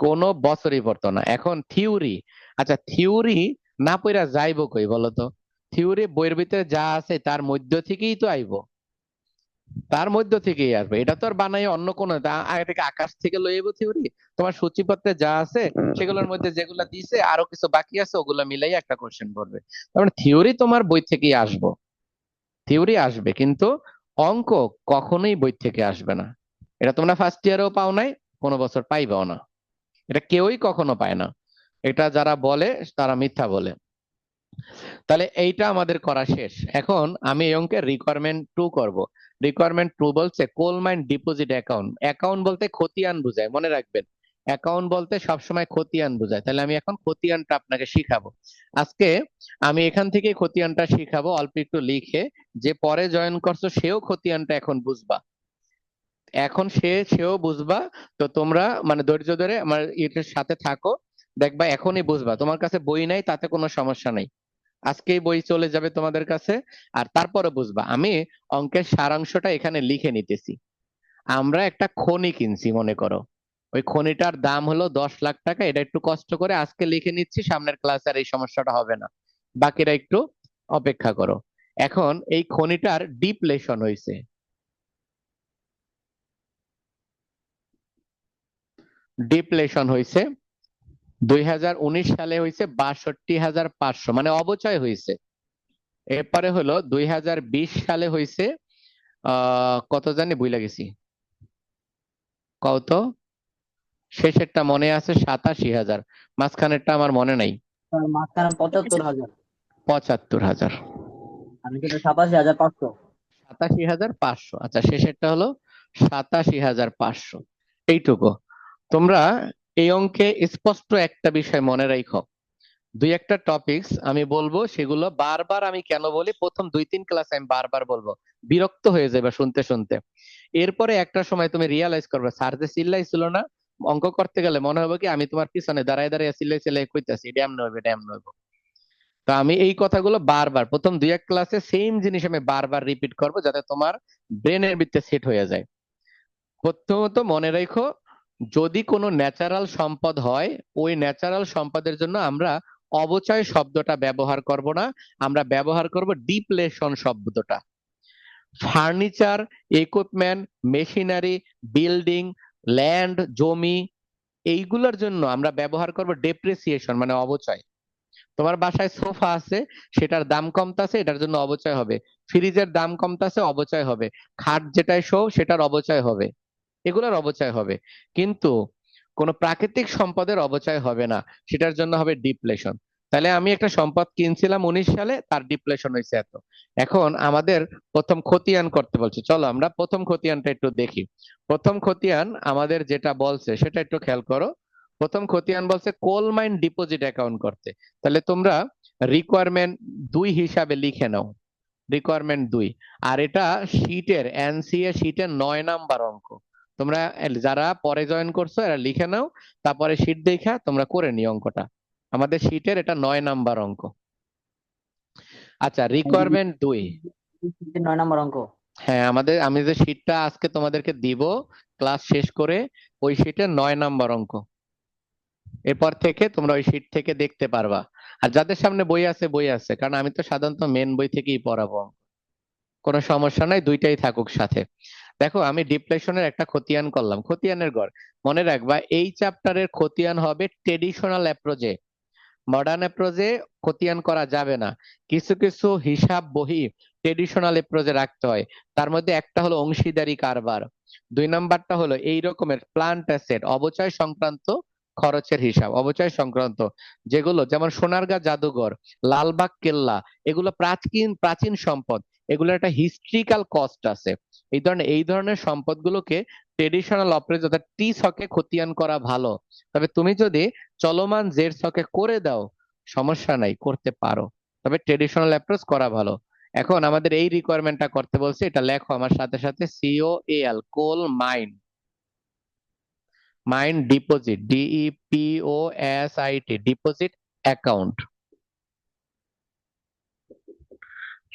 কোনো বছরই পড়তো না। এখন থিওরি, আচ্ছা থিওরি না পড়া যাইবো কই বলতো? থিওরি বইয়ের ভিতরে যা আছে তার মধ্য থেকেই তো আইবো, তার মধ্য থেকেই আসবে। এটা তো আর বানাই অন্য কোনো আগে থেকে আকাশ থেকে লই আইবো থিওরি? তোমার সূচিপত্রে যা আছে সেগুলোর মধ্যে যেগুলা দিছে আরো কিছু বাকি আছে ওগুলা মিলাই একটা কোশ্চেন করবে। তার মানে থিওরি তোমার বই থেকেই আসবো, থিওরি আসবে, কিন্তু অঙ্ক কখনোই বই থেকে আসবে না। এটা তোমরা ফার্স্ট ইয়ারেও পাও নাই, কোনো বছর পাইবেও না। এটা কেউই কখনো পায় না। এটা যারা বলে তারা মিথ্যা বলে। তাহলে এইটা আমাদের করা শেষ। এখন আমি এই অঙ্কের রিকোয়ারমেন্ট 2 করব। রিকোয়ারমেন্ট 2 বলছে coal mine deposit account. Account বলতে খতিয়ান বোঝায়, মনে রাখবেন। অ্যাকাউন্ট বলতে সবসময় খতিয়ান বোঝায়। তাহলে আমি এখন খতিয়ানটা আপনাকে শিখাবো আজকে। আমি এখান থেকে খতিয়ানটা শিখাবো অল্প একটু লিখে, যে পরে জয়েন করছো সেও খতিয়ানটা এখন বুঝবা। এখন সেও বুঝবা। তো তোমরা মানে ধৈর্য ধরে আমার এটার সাথে থাকো, দেখবা এখনই বুঝবা। তোমার কাছে বই নাই তাতে কোনো সমস্যা নাই, আজকেই বই চলে যাবে তোমাদের কাছে, আর তারপরে বুঝবা। আমি অঙ্কের সারাংশটা এখানে লিখে নিতেছি। আমরা একটা খনি কিনছি মনে করো, ওই খনিটার দাম হলো 10 লাখ টাকা। এটা একটু কষ্ট করে আজকে লিখে নিচ্ছি, সামনের ক্লাসে আর এই সমস্যাটা হবে না। বাকিরা একটু অপেক্ষা করো। এখন এই খনিটার ডিপ্লেশন হয়েছে, ডিপ্লেশন হয়েছে 2019 সালে হয়েছে 62,500, মানে অবচয় হয়েছে। এরপরে হলো 2020 সালে হয়েছে কত জানি ভুলে গেছি, কত, শেষেরটা মনে আছে 87,000, মাঝখানেরটা আমার মনে নাই। স্যার মাঝখানে 75,000। 75,000, আমি কিন্তু 87,500। 87,500, আচ্ছা শেষেরটা হলো 87,500। এইটুকু। তোমরা এই অঙ্কে স্পষ্ট একটা বিষয় মনে রাখো, দুই একটা টপিকস আমি বলবো, সেগুলো বারবার আমি কেন বলি, প্রথম 2-3 ক্লাস আমি বারবার বলবো, বিরক্ত হয়ে যাবে শুনতে শুনতে। এরপরে একটা সময় তুমি রিয়ালাইজ করবে স্যার যে চিল্লাই ছিল না, অঙ্ক করতে গেলে মনে হবে কি আমি তোমার পিছনে দাঁড়ায় দাঁড়ায় চিল্লাই চিল্লাই কইতাছি ড্যাম নইবে ড্যাম নইবে। তো আমি এই কথাগুলো বারবার প্রথম 2-1 ক্লাসে সেম জিনিস আমি বারবার রিপিট করব, যাতে তোমার ব্রেনের ভিতরে সেট হয়ে যায়। প্রথমত মনে রাখো, যদি কোনো ন্যাচারাল সম্পদ হয়, ওই ন্যাচারাল সম্পদের জন্য আমরা অবচয় শব্দটা ব্যবহার করব না, আমরা ব্যবহার করব ডিপ্লেশন শব্দটা। Furniture, equipment, machinery, building, land, জমি, এইগুলোর জন্য আমরা ব্যবহার করব ডেপ্রিসিয়েশন, মানে অবচয়। তোমার বাসায় সোফা আছে, সেটার দাম কমতাছে, এটার জন্য অবচয় হবে। ফ্রিজের দাম কমতাছে, অবচয় হবে। খাট যেটায় শো সেটার অবচয় হবে, এগুলোর অবচয় হবে। কিন্তু কোনো প্রাকৃতিক সম্পদের অবচয় হবে না, সেটার জন্য হবে ডিপ্লেশন। তাহলে আমি একটা সম্পদ কিনছিলাম 19 সালে, তার ডিপ্লেশন হয়েছে এত। এখন আমাদের প্রথম খতিয়ান করতে বলছে, চলো আমরা প্রথম খতিয়ানটা একটু দেখি। প্রথম খতিয়ান আমাদের যেটা বলছে সেটা একটু খেয়াল করো। প্রথম খতিয়ান বলছে কোল মাইন ডিপোজিট অ্যাকাউন্ট করতে। তাহলে তোমরা রিকোয়ারমেন্ট 2 হিসাবে লিখে নাও, রিকোয়ারমেন্ট 2। আর এটা শীটের এনসিএ শীটের 9 নাম্বার অঙ্ক। তোমরা যারা পরে জয়েন করছো এরা লিখে নাও, তারপরে শীট দেখা তোমরা করে নিও অঙ্কটা। আমাদের শীটের এটা 9 নাম্বার অঙ্ক। আচ্ছা রিকোয়ারমেন্ট 2। 9 নম্বর অঙ্ক। হ্যাঁ, আমি যে শীটটা আজকে তোমাদেরকে দিব ক্লাস শেষ করে, ওই শীটের 9 নাম্বার অঙ্ক। এরপর থেকে তোমরা ওই শীট থেকে দেখতে পারবা। আর যাদের সামনে বই আছে বই আছে, কারণ আমি তো সাধারণত মেন বই থেকেই পড়াবো। কোনো সমস্যা নাই, দুইটাই থাকুক সাথে। দেখো আমি ডিপ্লেশনের একটা খতিয়ান করলাম, খতিয়ানের গড়। মনে রাখবা এই চ্যাপ্টারের খতিয়ান হবে ট্রেডিশনাল অ্যাপ্রোচে, মডার্ন অ্যাপ্রোচে খতিয়ান করা যাবে না। কিছু কিছু হিসাব বহি ট্রেডিশনাল অ্যাপ্রোচে রাখতে হয়। তার মধ্যে একটা হলো অংশীদারি কারবার, 2 নাম্বারটা হলো এই রকমের প্লান্ট অ্যাসেট, অবচয় সংক্রান্ত খরচের হিসাব, অবচয় সংক্রান্ত যেগুলো, যেমন সোনারগাঁ জাদুঘর, লালবাগ কেল্লা, এগুলো প্রাচীন প্রাচীন সম্পদ, এগুলো একটা হিস্ট্রিক্যাল কস্ট আছে। এই ধরনের সম্পদগুলোকে ট্রেডিশনাল অপ্রেজ অর্থাৎ টি ছকে খতিয়ান করা ভালো। তবে তুমি যদি চলমান জের ছকে করে দাও সমস্যা নাই, করতে পারো, তবে ট্রেডিশনাল অ্যাপ্রোচ করা ভালো। এখন আমাদের এই রিকোয়ারমেন্টটা করতে বলছে, এটা লেখো আমার সাথে সাথে, COAL, coal mine, mine deposit, DEPOSIT, deposit account,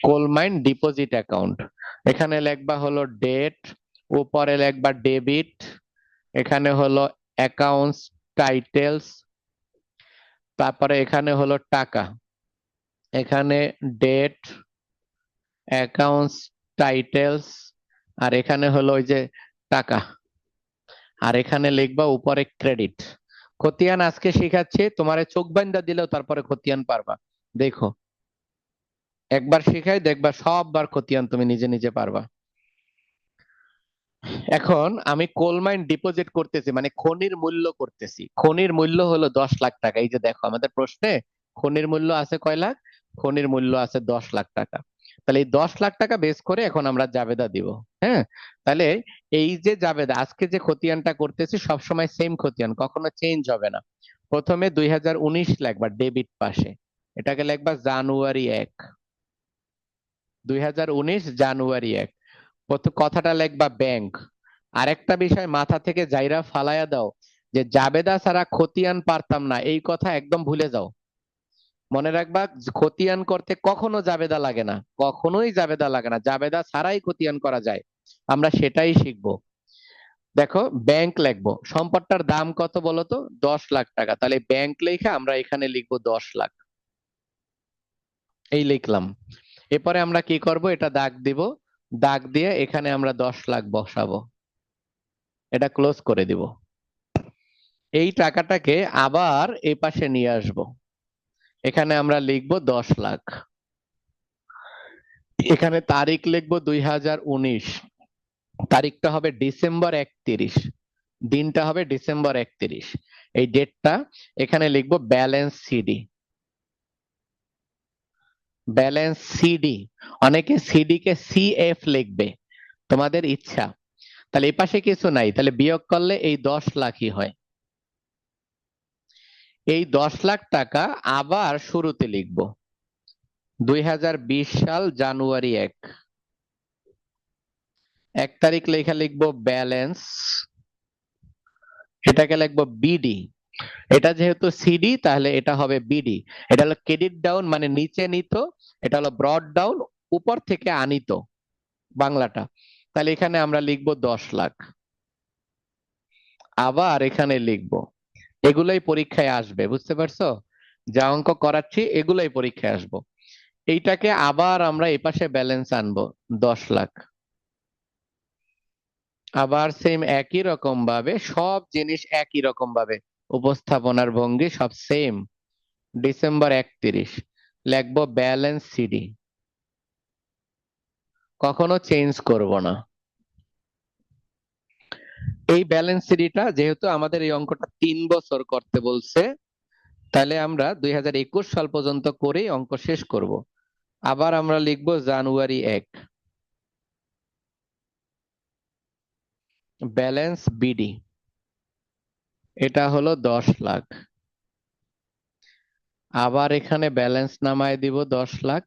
coal mine deposit account. এখানে লেখবা হলো ডেট, উপরে লেখবা ডেবিট, এখানে হলো অ্যাকাউন্টস টাইটেলস, তারপরে এখানে হলো টাকা, এখানে ডেট, অ্যাকাউন্টস, টাইটেলস, আর এখানে হলো ওই যে টাকা, আর এখানে লিখবা উপরে ক্রেডিট। খতিয়ান আজকে শিখাচ্ছি, তোমারে চোখ বান্ধা দিলেও তারপরে খতিয়ান পারবা। দেখো, একবার শিখাই দেখবা সববার খতিয়ান তুমি নিজে নিজে পারবা। এখন আমি কোল মাইন ডিপোজিট করতেছি, মানে খনির মূল্য করতেছি। খনির মূল্য হলো 10 লাখ টাকা। এই যে দেখো আমাদের প্রশ্নে খনির মূল্য আছে কয় লাখ? খনির মূল্য আছে 10 লাখ টাকা। তাহলে এই 10 লাখ টাকা বেস করে এখন আমরা জাবেদা দিব। হ্যাঁ, তাহলে এই যে জাবেদা আজকে যে খতিয়ানটা করতেছি সবসময় সেম খতিয়ান, কখনো চেঞ্জ হবে না। প্রথমে 2019 লিখবা ডেবিট পাশে, এটাকে লিখবা জানুয়ারি 1, 2019 জানুয়ারি 1। প্রথম কথাটা লিখবা ব্যাংক। আরেকটা বিষয় মাথা থেকে জাইরা ফালায়া দাও, যে জাবেদা ছাড়া খতিয়ান পারতাম না এই কথা একদম ভুলে যাও। মনে রাখবা, খতিয়ান করতে কখনো জাবেদা লাগে না, কখনোই জাবেদা লাগে না, জাবেদা ছাড়াই খতিয়ান করা যায়। আমরা সেটাই শিখবো। দেখো, ব্যাংক লিখবো, সম্পদটার দাম কত বলতো? 10 লাখ টাকা। তাহলে ব্যাংক লেখা আমরা এখানে লিখবো 10 লাখ, এই লিখলাম। এরপরে আমরা কি করব, এটা দাগ দিব, দাগ দিয়ে এখানে আমরা 10 লাখ বসাবো, এটা ক্লোজ করে দিব। এই টাকাটাকে আবার এই পাশে নিয়ে আসব, এখানে আমরা লিখব 10 লাখ। এখানে তারিখ লিখব 2019, তারিখটা হবে ডিসেম্বর 31, দিনটা হবে ডিসেম্বর 31। এই ডেটটা এখানে লিখব ব্যালেন্স সিডি, ব্যালেন্স সিডি। অনেকে সিডি কে সিএফ লিখবে, তোমাদের ইচ্ছা। তাহলে এই পাশে কিছু নাই, তাহলে বিয়োগ করলে এই 10 লাখই হয়। এই 10 লাখ টাকা আবার শুরুতে লিখব 2020 সাল জানুয়ারি 1, 1 তারিখ লেখা লিখবো ব্যালেন্স, এটাকে লিখবো বিডি। এটা যেহেতু সিডি তাহলে এটা হবে বিডি। এটা হলো ক্রেডিট ডাউন, মানে নিচে নিত, এটা হলো ব্রড ডাউন, উপর থেকে আনিত বাংলাটা। তাহলে এখানে আমরা লিখবো 10 লাখ, আবার এখানে লিখবো। এগুলোই পরীক্ষায় আসবে, বুঝতে পারছো? যা অঙ্ক করাচ্ছি এগুলোই পরীক্ষায় আসবো। এইটাকে আবার আমরা এই পাশে ব্যালেন্স আনবো 10 লাখ। আবার সেম একই রকম ভাবে সব জিনিস একই রকম ভাবে, উপস্থাপনার ভঙ্গি সব সেম। ডিসেম্বর 31 লিখবো ব্যালেন্স সিডি, কখনো চেঞ্জ করব না। এই ব্যালেন্স সিডিটা যেহেতু আমাদের এই অঙ্কটা 3 বছর করতে বলছে, তাহলে আমরা 2021 সাল পর্যন্ত করেই অঙ্ক শেষ করব। আবার আমরা লিখবো জানুয়ারি 1, ব্যালেন্স বিডি, এটা হলো 10 লাখ। আবার এখানে ব্যালেন্স নামায় দিব 10 লাখ।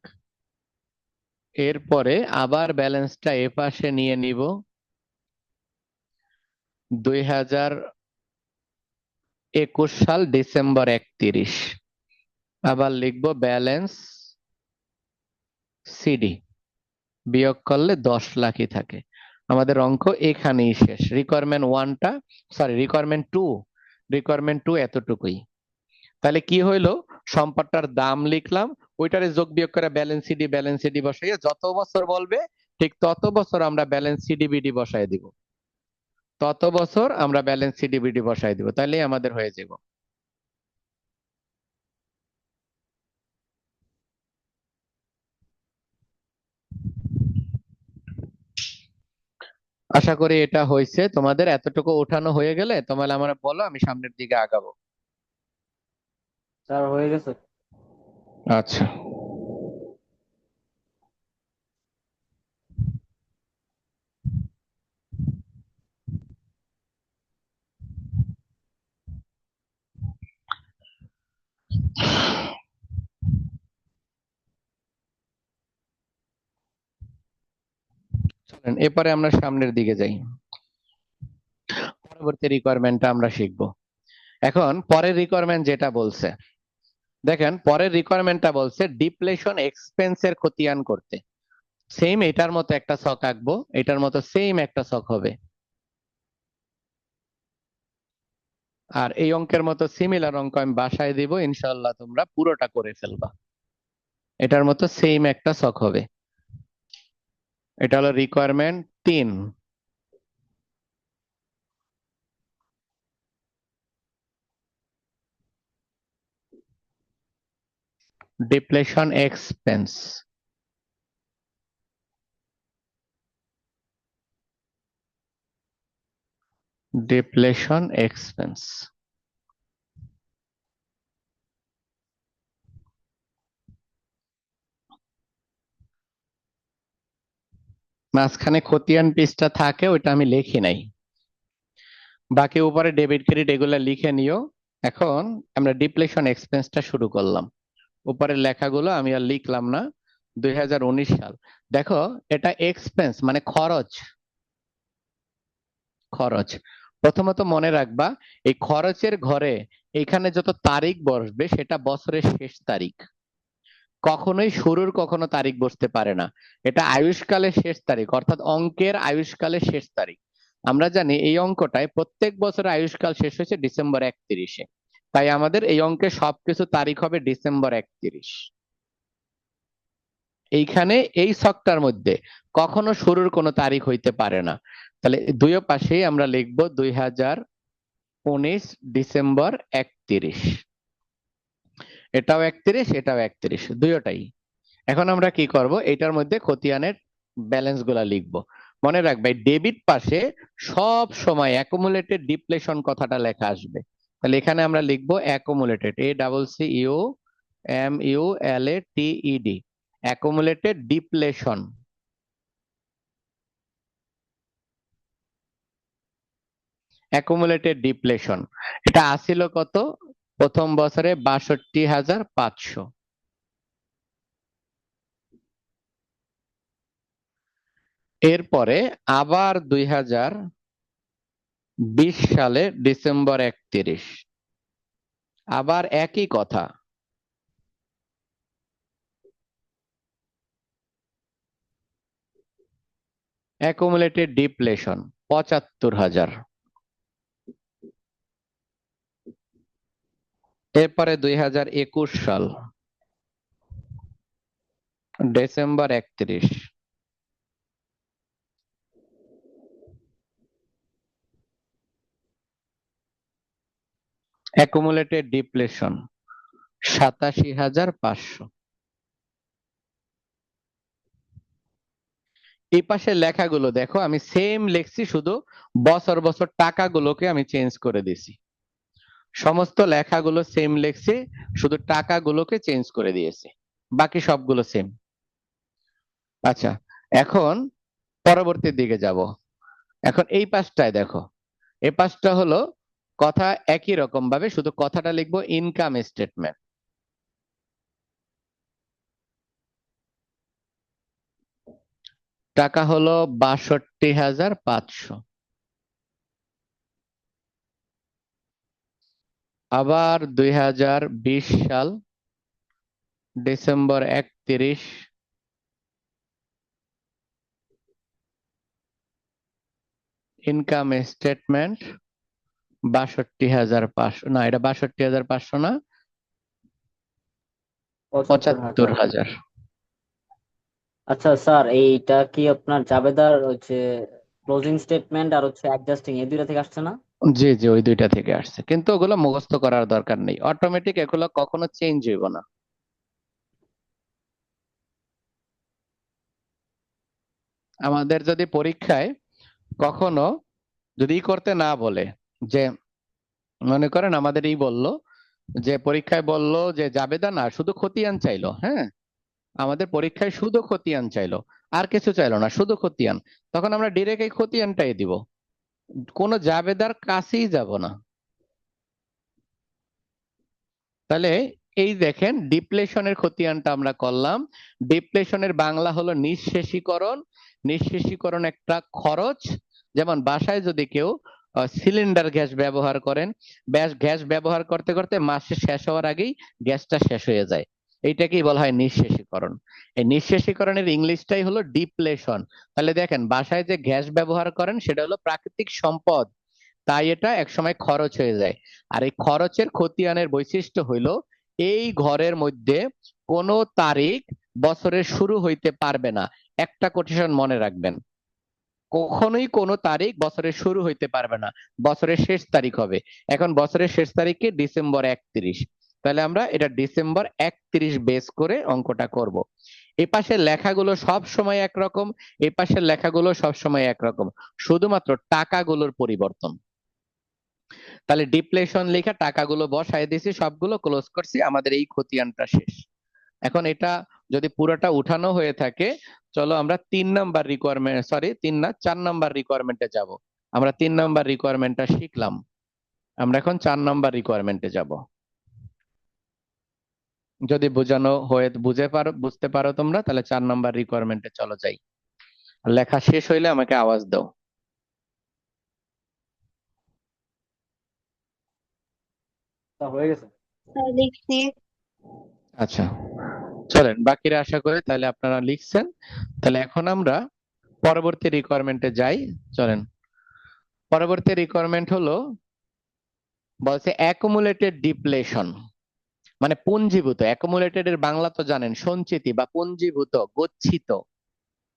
এরপরে আবার ব্যালেন্সটা এ পাশে নিয়ে নিব 2021 সাল ডিসেম্বর 31, আবার লিখব ব্যালেন্স সিডি, বিয়োগ করলে 10 লাখই থাকে। আমাদের অঙ্ক এখানেই শেষ। রিকোয়ারমেন্ট টু এতটুকুই। তাহলে কি হইলো, সম্পদটার দাম লিখলাম, ওইটারে যোগ বিয়োগ করে ব্যালেন্স সিডি বসাইয়ে যত বছর বলবে ঠিক তত বছর আমরা ব্যালেন্স সিডি বিডি বসাই দিব, তত বছর আমরা ব্যালেন্স সিডি বিডি বসাই দিব, তাহলেই আমাদের হয়ে যাব। আশা করি এটা হয়েছে তোমাদের। এতটুকু ওঠানো হয়ে গেলে তোমার আমার বলো, আমি সামনের দিকে আগাবো। স্যার হয়ে গেছে। আচ্ছা, চলেন এরপরে আমরা সামনের দিকে যাই। পরবর্তী রিকোয়ারমেন্টটা আমরা শিখবো। এখন পরের রিকোয়ারমেন্ট যেটা বলছে, দেখেন পরের রিকোয়ারমেন্টটা বলছে ডিপ্লেশন এক্সপেন্সের খতিয়ান করতে। সেম এটার মতো একটা ছক আঁকবো, এটার মতো সেম একটা ছক হবে। আর এই অঙ্কের মতো সিমিলার অঙ্ক আমি বাসায় দিব, ইনশাল্লাহ তোমরা পুরোটা করে ফেলবা। এটার মতো সেম একটা ছক হবে। এটা হলো requirement 3। Depletion expense. Depletion expense. মাঝখানে খতিয়ান পিসটা থাকে, ওইটা আমি লিখি নাই, বাকি উপরে ডেবিট ক্রেডিট এগুলা লিখে নিও। এখন আমরা ডিপ্লেশন এক্সপেন্সটা শুরু করলাম। উপরের লেখাগুলো আমি আর লিখলাম না। 2019 সাল। দেখো, এটা এক্সপেন্স মানে খরচ। খরচ প্রথমত মনে রাখবা, এই খরচের ঘরে এখানে যত তারিখ বসবে সেটা বছরের শেষ তারিখ, কখনোই শুরুর কখনো তারিখ বসতে পারে না। এটা আয়ুষ্কালের শেষ তারিখ, অর্থাৎ অঙ্কের আয়ুষ্কালের শেষ তারিখ। আমরা জানি এই অঙ্কটায় প্রত্যেক বছরের আয়ুষ্কাল শেষ হয়েছে ডিসেম্বর 31-এ, তাই আমাদের এই অঙ্কে সবকিছু তারিখ হবে ডিসেম্বর 31। এইখানে এই ছকটার মধ্যে কখনো শুরুর কোনো তারিখ হইতে পারে না। তাহলে দুই পাশেই আমরা লিখবো 2019 ডিসেম্বর 31। এটাও 31, এটাও 31, দুইটাই। এখন আমরা কি করব, এটার মধ্যে খতিয়ানের ব্যালেন্স গুলা লিখবো। মনে রাখবে ডেবিট পাশে সব সময় অ্যাকুমুলেটেড ডিপ্লেশন কথাটা লেখা আসবে। তাহলে এখানে আমরা লিখবো accumulated, ACCUMULATED, accumulated depletion. Accumulated depletion এটা আসিল কত? প্রথম বছরে 62,500। এরপরে আবার 2020 সালে ডিসেম্বর 31, আবার একই কথা। Accumulated depletion 75,000। এরপরে 2021 সাল ডিসেম্বর 31, অ্যাকুমুলেটেড ডিপ্লেশন 87,500। এই পাশের লেখাগুলো দেখো, আমি সেম লিখছি, শুধু বছর বছর টাকাগুলোকে আমি চেঞ্জ করে দিছি। সমস্ত লেখাগুলো সেম লিখছি, শুধু টাকাগুলোকে চেঞ্জ করে দিয়েছি, বাকি সবগুলো সেম। আচ্ছা, এখন পরবর্তী দিকে যাব। এখন এই পাশটায় দেখো, এই পাশটা হলো কথা একই রকম ভাবে, শুধু কথাটা লিখবো ইনকাম স্টেটমেন্ট। টাকা হলো 62,500। আবার 2020 সাল ডিসেম্বর 31, ইনকাম স্টেটমেন্ট 62,500, না এটা 62,500 না, 75,000। আচ্ছা স্যার, এইটা কি আপনার জাবেদার হচ্ছে ক্লোজিং স্টেটমেন্ট আর হচ্ছে অ্যাডজাস্টিং, এই দুইটা থেকে আসছে না? জি জি, ওই দুইটা থেকে আসছে, কিন্তু ওগুলো মুখস্থ করার দরকার নেই, অটোমেটিক এগুলো কখনো চেঞ্জ হইব না। আমাদের যদি পরীক্ষায় কখনো যদি করতে না বলে, যে মনে করেন আমাদের বললো যে পরীক্ষায় বললো যে জাবেদা না, শুধু খতিয়ান চাইলো, হ্যাঁ, আমাদের পরীক্ষায় শুধু খতিয়ান চাইলো, আর কিছু চাইলো না, শুধু খতিয়ান, তখন আমরা ডিরেক্ট এই খতিয়ানটাই দিব, কোনো জাবেদার কাছেই যাব না। তাহলে এই দেখেন, ডিপ্লেশনের খতিয়ানটা আমরা করলাম। ডিপ্লেশনের বাংলা হলো নিঃশেষীকরণ। নিঃশেষীকরণ একটা খরচ। যেমন বাসায় যদি কেউ সিলিন্ডার গ্যাস ব্যবহার করেন, গ্যাস ব্যবহার করতে করতে মাসে শেষ হওয়ার আগেই গ্যাসটা শেষ হয়ে যায়, এইটাকেই বলা হয় নিঃশেষীকরণ। এই নিঃশেষীকরণের ইংলিশটাই হলো ডিপ্লেশন। তাহলে দেখেন, বাসায় যে গ্যাস ব্যবহার করেন সেটা হলো প্রাকৃতিক সম্পদ, তাই এটা একসময় খরচ হয়ে যায়। আর এই খরচের খতিয়ানের বৈশিষ্ট্য হইলো এই ঘরের মধ্যে কোনো তারিখ বছরের শুরু হইতে পারবে না। একটা কোটেশন মনে রাখবেন, কখনোই কোনো তারিখ বছরের শুরু হইতে পারবে না, বছরের শেষ তারিখ হবে। এখন বছরের শেষ তারিখে ডিসেম্বর 31, তাহলে আমরা এটা ডিসেম্বর 31 বেস করে অঙ্কটা করব। এই পাশের লেখাগুলো সব সময় একরকম, এই পাশের লেখাগুলো সব সময় একরকম, শুধুমাত্র টাকাগুলোর পরিবর্তন। তাহলে ডিপ্লেশন লেখা টাকাগুলো বসায় দিয়েছি, সবগুলো ক্লোজ করছি, আমাদের এই খতিয়ানটা শেষ। এখন এটা যদি পুরোটা উঠানো হয়ে থাকে, চলো আমরা 3 নাম্বার রিকোয়ারমেন্ট, সরি 3 না 4 নাম্বার রিকোয়ারমেন্টে যাব। আমরা 3 নাম্বার রিকোয়ারমেন্টটা শিখলাম, আমরা এখন 4 নাম্বার রিকোয়ারমেন্টে যাব। যদি বোঝানো হয়ে বুঝতে পারো তোমরা, তাহলে 4 নাম্বার রিকোয়ারমেন্টে চলো যাই। লেখা শেষ হইলে আমাকে আওয়াজ দাও। হয়ে গেছে। স্যার লিখছি। আচ্ছা, চলেন বাকিরা আশা করি তাহলে আপনারা লিখছেন। তাহলে এখন আমরা পরবর্তী রিকোয়ারমেন্টে যাই, চলেন। পরবর্তী রিকোয়ারমেন্ট হলো, বলছে অ্যাকুমুলেটেড ডিপ্লেশন, মানে পুঞ্জীভূত। অ্যাকুমুলেটেড এর বাংলা তো জানেন, সঞ্চিতি বা পুঞ্জীভূত, গচ্ছিত।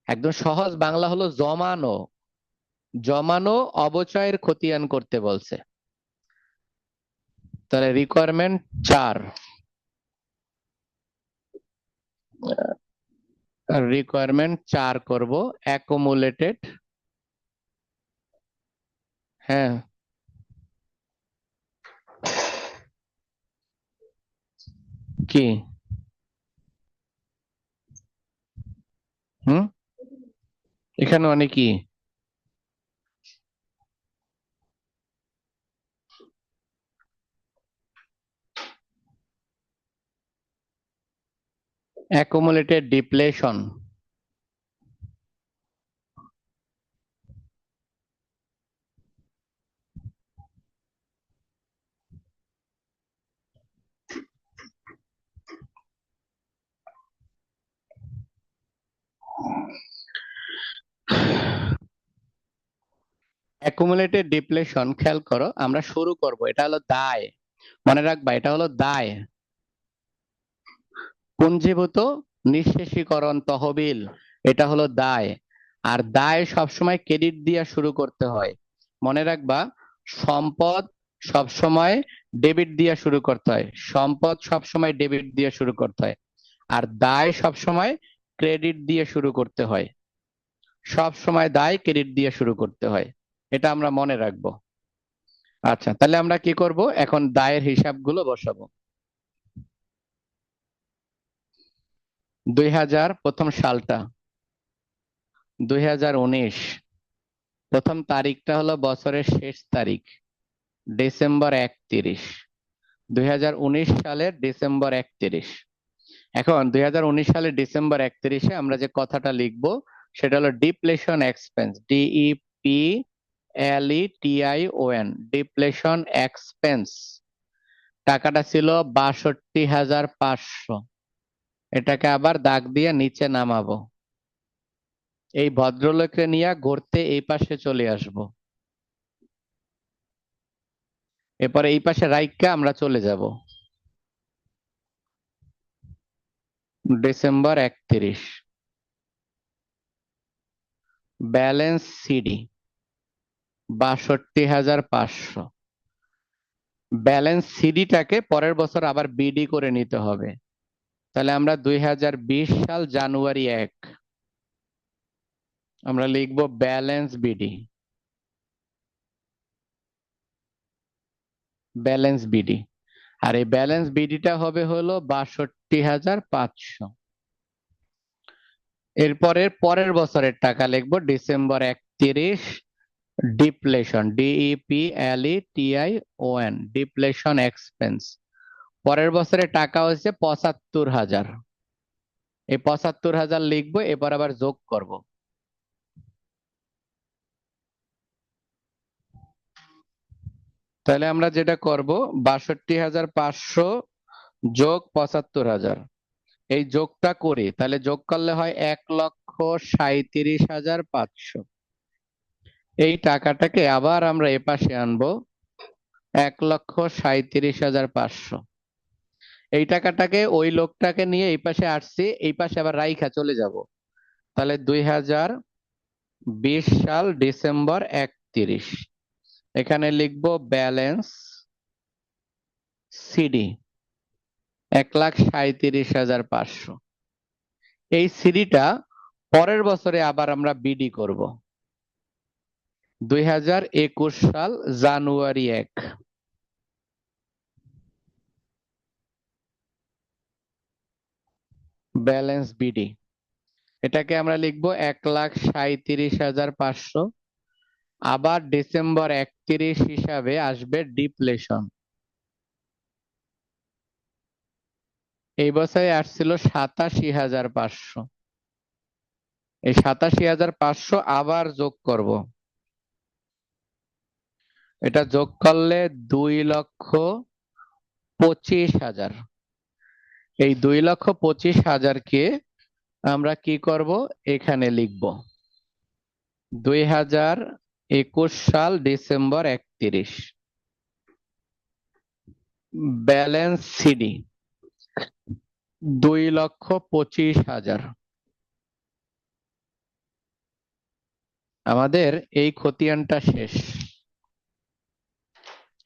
একদম সহজ বাংলা হলো জমানো। জমানো অবচয়ের খতিয়ান করতে বলছে। তাহলে রিকোয়ারমেন্ট 4, রিকোয়ারমেন্ট 4 করব, অ্যাকুমুলেটেড। হ্যাঁ, কি হুম, এখানে অনেকই অ্যাকুমুলেটেড ডিপ্লেশন। অ্যাকুমুলেটেড ডিপ্লেশন, খেয়াল করো, আমরা শুরু করব, এটা হলো দায়, মনে রাখবা এটা হলো দায়। পুঞ্জীভূত নিঃশেষীকরণ তহবিল, এটা হলো দায়। আর দায় সবসময় ক্রেডিট দিয়ে শুরু করতে হয়, মনে রাখবা। সম্পদ সবসময় ডেবিট দিয়ে শুরু করতে হয়, সম্পদ সবসময় ডেবিট দিয়ে শুরু করতে হয়। আর দায় সবসময় ক্রেডিট দিয়ে শুরু করতে হয়, সব সময় দায় ক্রেডিট দিয়ে শুরু করতে হয়, এটা আমরা মনে রাখবো। আচ্ছা, তাহলে আমরা কি করব, এখন দায়ের হিসাবগুলো বসাবো। 2000 প্রথম সালটা, 2019 প্রথম তারিখটা হলো বছরের শেষ তারিখ, ডিসেম্বর 31, 2019 সালের ডিসেম্বর 31। এখন 2019 সালের ডিসেম্বর 31-এ আমরা যে কথাটা লিখবো সেটা হলো depletion expense, DEPLETION, depletion expense. টাকাটা ছিল 62,500, এটাকে আবার দাগ দিয়ে নিচে নামাবো। এই ভদ্রলোককে নিয়ে ঘুরতে এই পাশে চলে আসব, এরপরে এই পাশে রাইখা আমরা চলে যাব। December 31, balance CD 62,500। ব্যালেন্স সিডিটাকে পরের বছর আবার বিডি করে নিতে হবে। তাহলে আমরা 2020 সাল জানুয়ারি 1 আমরা লিখব ব্যালেন্স বিডি, ব্যালেন্স বিডি। আর এই ব্যালেন্স বিডিটা হবে হলো 62,500। এরপরের পরের বছরের টাকা লিখবো December 31, depletion, DEPLETION, depletion expense. পরের বছরের টাকা হচ্ছে 75,000, এই 75,000 লিখবো, এবার আবার যোগ করব। তাহলে আমরা যেটা করব, 62,500 যোগ 75,000, এই যোগটা করি, তাহলে যোগ করলে হয় 1,37,500। এই টাকাটাকে আবার আমরা এপাশে আনবো 1,37,500। এই টাকাটাকে ওই লোকটাকে নিয়ে এই পাশে আসছি, এই পাশে আবার রাইখা চলে যাব। তাহলে 2020 সাল ডিসেম্বর 31, এখানে লিখবো ব্যালেন্স সিডি 1,37,500। এই সিডিটা পরের বছরে আবার আমরা বিডি করব 2021 সাল জানুয়ারি 1। ব্যালেন্স বিডি, এটাকে আমরা লিখবো 1,37,500। আবার ডিসেম্বর 31 হিসাবে আসবে ডিপ্লেশন। এই বছরে আসছিল 87,500। এই 87,500 আবার যোগ করব, এটা যোগ করলে 2,25,000। এই 2,25,000 কে আমরা কি করব, এখানে লিখব 2021 সাল ডিসেম্বর 31, ব্যালেন্স সিডি 2,25,000। আমাদের এই খতিয়ানটা শেষ।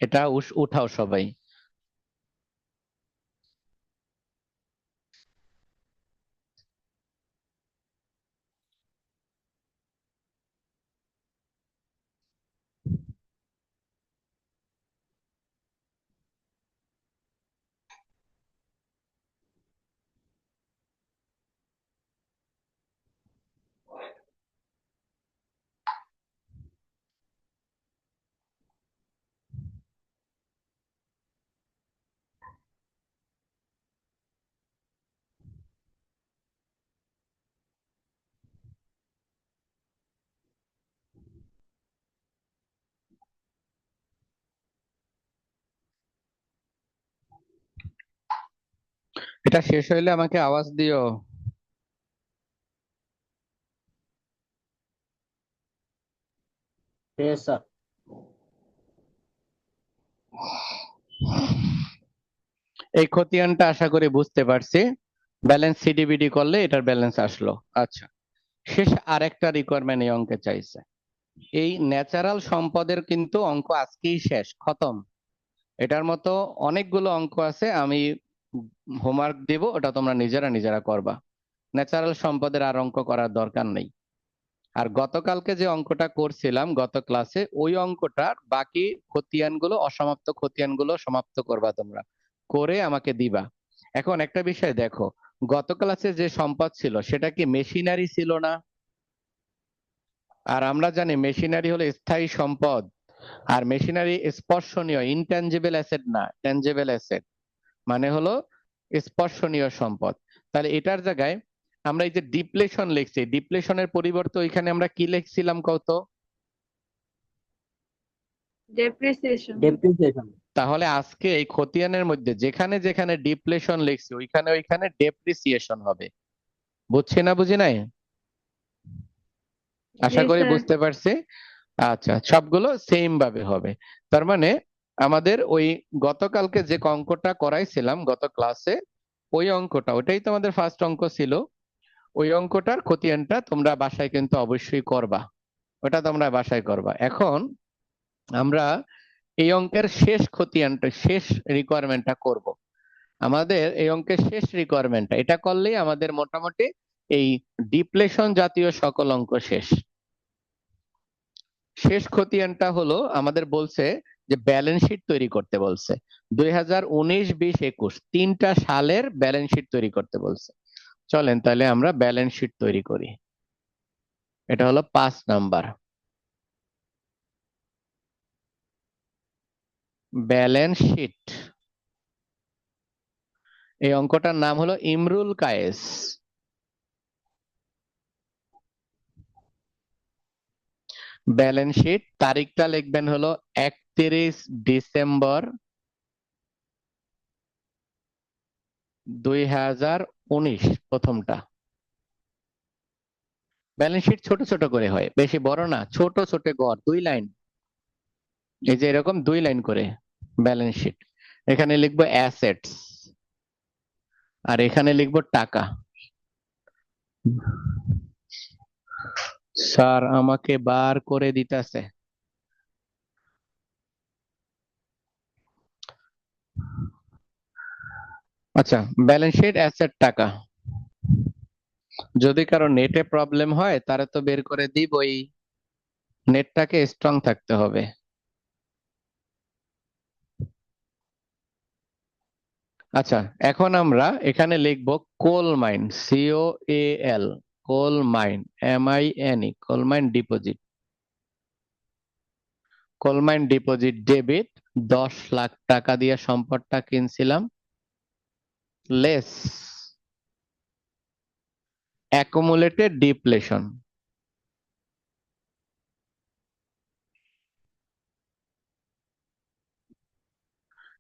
এটা উঠাও সবাই। এটা শেষ হইলে আমাকে আওয়াজ দিও। Yes, sir. এই খতিয়ানটা আশা করি বুঝতে পারছি। ব্যালেন্স সিডিবিডি করলে এটার ব্যালেন্স আসলো। আচ্ছা, শেষ আরেকটা রিকোয়ারমেন্ট এই অঙ্কে চাইছে। এই ন্যাচারাল সম্পদের কিন্তু অঙ্ক আজকেই শেষ, খতম। এটার মতো অনেকগুলো অঙ্ক আছে, আমি হোমওয়ার্ক দেব, ওটা তোমরা নিজেরা নিজেরা করবা। ন্যাচারাল সম্পদের আর অঙ্ক করার দরকার নেই। আর গতকালকে যে অঙ্কটা করছিলাম গত ক্লাসে, ওই অঙ্কটার বাকি খতিয়ানগুলো, অসমাপ্ত খতিয়ানগুলো সমাপ্ত করবা তোমরা, করে আমাকে দিবা। এখন একটা বিষয় দেখো, গত ক্লাসে যে সম্পদ ছিল সেটা কি মেশিনারি ছিল না? আর আমরা জানি মেশিনারি হলো স্থায়ী সম্পদ, আর মেশিনারি স্পর্শনীয়, ইনট্যাঞ্জিবল অ্যাসেট না, ট্যাঞ্জিবল অ্যাসেট মানে হলো স্পর্শনীয় সম্পদ। তাহলে এটার জায়গায় আমরা এই যে ডিপ্লেশন লিখছি, ডিপ্লেশনের পরিবর্তে ওইখানে আমরা কি লিখছিলাম কত? ডেপ্রিসিয়েশন। Depreciation. তাহলে আজকে এই খতিয়ানের মধ্যে যেখানে যেখানে ডিপ্লেশন লিখছি ওইখানে ওইখানে ডেপ্রিসিয়েশন হবে। বুঝছি না বুঝি নাই? আশা জি করি স্যার। বুঝতে পারছি। আচ্ছা, সবগুলো সেম ভাবে হবে। তার মানে আমাদের ওই গতকালকে যে অঙ্কটা করাইছিলাম গত ক্লাসে, ওই অঙ্কটা, ওটাই তো আমাদের ফার্স্ট অঙ্ক ছিল। ওই অঙ্কটার খতিয়ানটা তোমরা বাসায় কিন্তু অবশ্যই করবা, ওটা তোমরা বাসায় করবা। এখন আমরা এই অঙ্কের শেষ খতিয়ানটা, শেষ রিকোয়ারমেন্টটা করব। আমাদের এই অঙ্কের শেষ রিকোয়ারমেন্টটা, এটা করলেই আমাদের মোটামুটি এই ডিপ্লেশন জাতীয় সকল অঙ্ক শেষ। শেষ খতিয়ানটা হলো আমাদের বলছে যে ব্যালেন্স শিট তৈরি করতে বলছে, 2019, 20, 21 তিনটা সালের ব্যালেন্স শিট তৈরি করতে বলছে। চলেন তাহলে আমরা ব্যালেন্স শিট তৈরি করি। এটা হলো 5 নাম্বার, ব্যালেন্স শিট। এই অঙ্কটার নাম হলো ইমরুল কায়েস। ব্যালেন্স শিট, তারিখটা লিখবেন হলো 31 ডিসেম্বর 2019, প্রথমটা। ব্যালেন্স শিট ছোট ছোট করে হয়, বেশি বড় না, ছোট ছোট গড় 2 লাইন, এই যে এরকম 2 লাইন করে ব্যালেন্স শিট। এখানে লিখবো অ্যাসেটস, আর এখানে লিখবো টাকা। স্যার আমাকে বার করে দিতেছে। আচ্ছা, ব্যালেন্স শিট, অ্যাসেট, টাকা। যদি কারো নেটে প্রবলেম হয় তারা তো বের করে দিবই, নেটটাকে স্ট্রং থাকতে হবে। আচ্ছা, এখন আমরা এখানে লিখব coal mine, COAL, coal mine, MINE, coal mine deposit. Coal mine deposit debit, 10 lakh টাকা দিয়ে সম্পদটা কিনছিলাম, less accumulated depletion.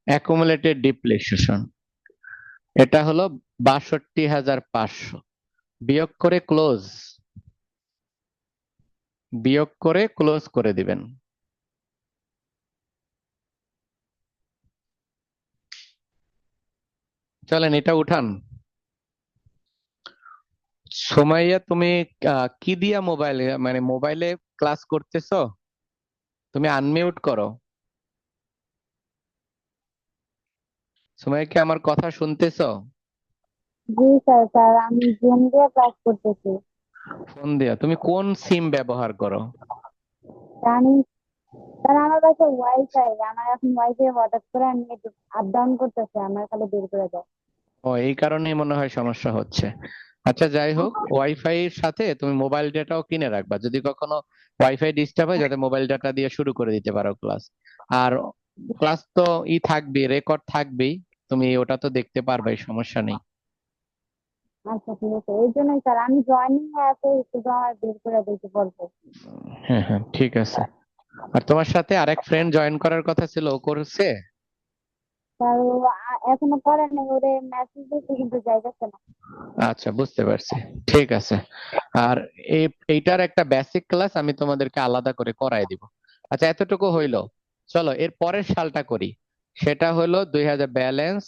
Accumulated depletion এটা হলো 62,500, বিয়োগ করে ক্লোজ, বিয়োগ করে ক্লোজ করে দিবেন। চলেন এটা উঠান। সোমাইয়া, তুমি কি দিয়া মোবাইলে, মানে মোবাইলে ক্লাস করতেছো? তুমি আনমিউট করো। সোমাইয়া, কি আমার কথা শুনতেছো? জি স্যার, আমি জুম দিয়ে ক্লাস করতেছি। ফোন দিয়া? তুমি কোন সিম ব্যবহার করো? আমি স্যার, আমার কাছে ওয়াইফাই, আমার এখন ওয়াইফাই হঠাৎ করে আমি একটু আপ ডাউন করতেছে, আমার খালি বের করে দাও। ও, এই কারণেই মনে হয় সমস্যা হচ্ছে। আচ্ছা, যাই হোক, ওয়াইফাই এর সাথে তুমি মোবাইল ডাটাও কিনে রাখবা, যদি কখনো ওয়াইফাই ডিস্টার্ব হয় যাতে মোবাইল ডাটা দিয়ে শুরু করে দিতে পারো ক্লাস। আর ক্লাস তো থাকবে, রেকর্ড থাকবেই, তুমি ওটা তো দেখতে পারবে, সমস্যা নেই। আচ্ছা ঠিক আছে, এই জন্যই স্যার আমি জয়েনিং অ্যাপে শুধু আমার বের করে দিতে বলবো। হ্যাঁ হ্যাঁ, ঠিক আছে। আর তোমার সাথে আরেক ফ্রেন্ড জয়েন করার কথা ছিল, ও করছে? স্যার ও এখনো করেনি, ওরে মেসেজ দিতে কিন্তু যাইতেছে না। আচ্ছা, বুঝতে পারছি, ঠিক আছে। আর এইটার একটা বেসিক ক্লাস আমি তোমাদেরকে আলাদা করে করায় দিব। আচ্ছা, এতটুকু হইলো। চলো এর পরের সালটা করি, সেটা হলো 2000 ব্যালেন্স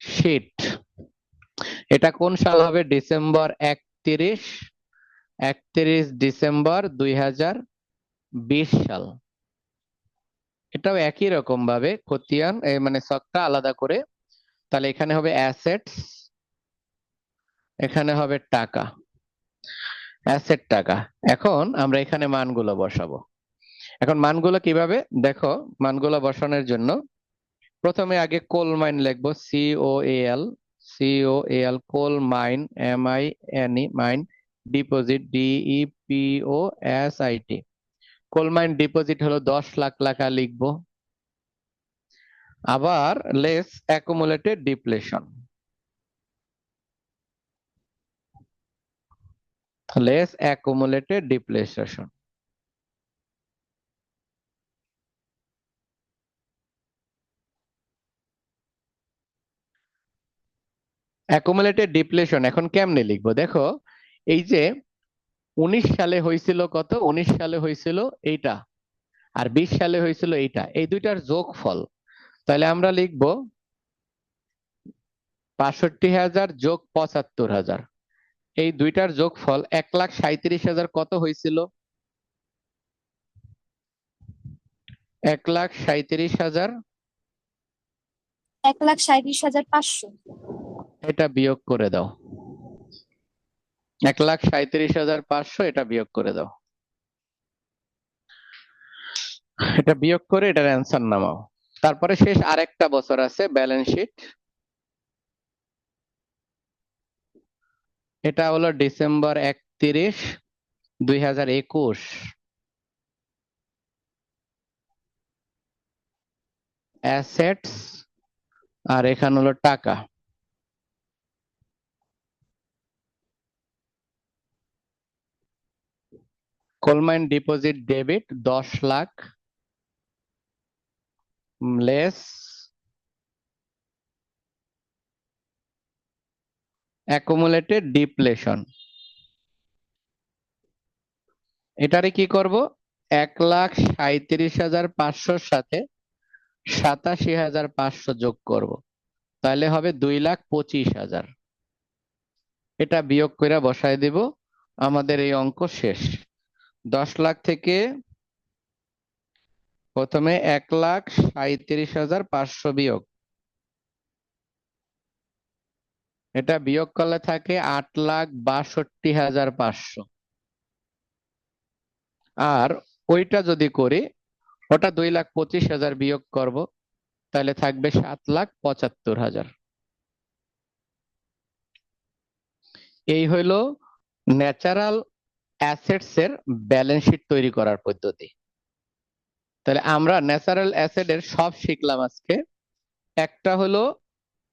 শিট। এটা কোন সাল হবে? ডিসেম্বর 31, 31 ডিসেম্বর 2020 সাল। এটাও একই রকম ভাবে খতিয়ান মানে ছকটা আলাদা করে, তাহলে এখানে হবে অ্যাসেটস, এখানে হবে টাকা, অ্যাসেট টাকা। এখন আমরা এখানে মানগুলো বসাবো। এখন মানগুলো কিভাবে দেখো, মানগুলো বসানোর জন্য প্রথমে আগে কোল মাইন লিখবো, COAL, COAL, coal mine, MINE, mine, deposit, DEPOSIT। Coal mine deposit হলো 10 লাখ টাকা লিখবো। আবার less accumulated depletion, less accumulated depletion. Accumulated depletion এখন কেমনে লিখবো দেখো, এই যে 19 সালে হয়েছিল কত, 19 সালে হয়েছিল এইটা, আর 20 সালে হয়েছিল এইটা, এই দুইটার যোগফল। তাহলে আমরা লিখবো 65,000 যোগ 75,000, এই দুইটার যোগফল 1,37,000 কত হয়েছিল? 1,37,000, 1,37,500। এটা বিয়োগ করে দাও। 1,37,500 এটা বিয়োগ করে দাও। এটা বিয়োগ করে এটার অ্যান্সার নামাও। তারপরে শেষ আরেকটা বছর আছে ব্যালেন্স শিট, এটা হলো ডিসেম্বর 31, 2021। অ্যাসেটস, আর এখানে হলো টাকা। Coal mine deposit debit 10 lakh, less accumulated depletion. এটারে কি করব, 1,37,500 সাথে 87,500 যোগ করব, তাহলে হবে 2,25,000। এটা বিয়োগ করে বসায় দিব, আমাদের এই অঙ্ক শেষ। 10 লাখ থেকে প্রথমে 1,37,500 বিয়োগ, এটা বিয়োগ করলে থাকে 8,62,500। আর ওইটা যদি করি, ওটা 2,25,000 বিয়োগ করব, তাহলে থাকবে 7,75,000। এই হইলো ন্যাচারাল অ্যাসেটস এর ব্যালেন্স শিট তৈরি করার পদ্ধতি। তাহলে আমরা ন্যাচারাল অ্যাসেট এর সব শিখলাম আজকে। একটা হলো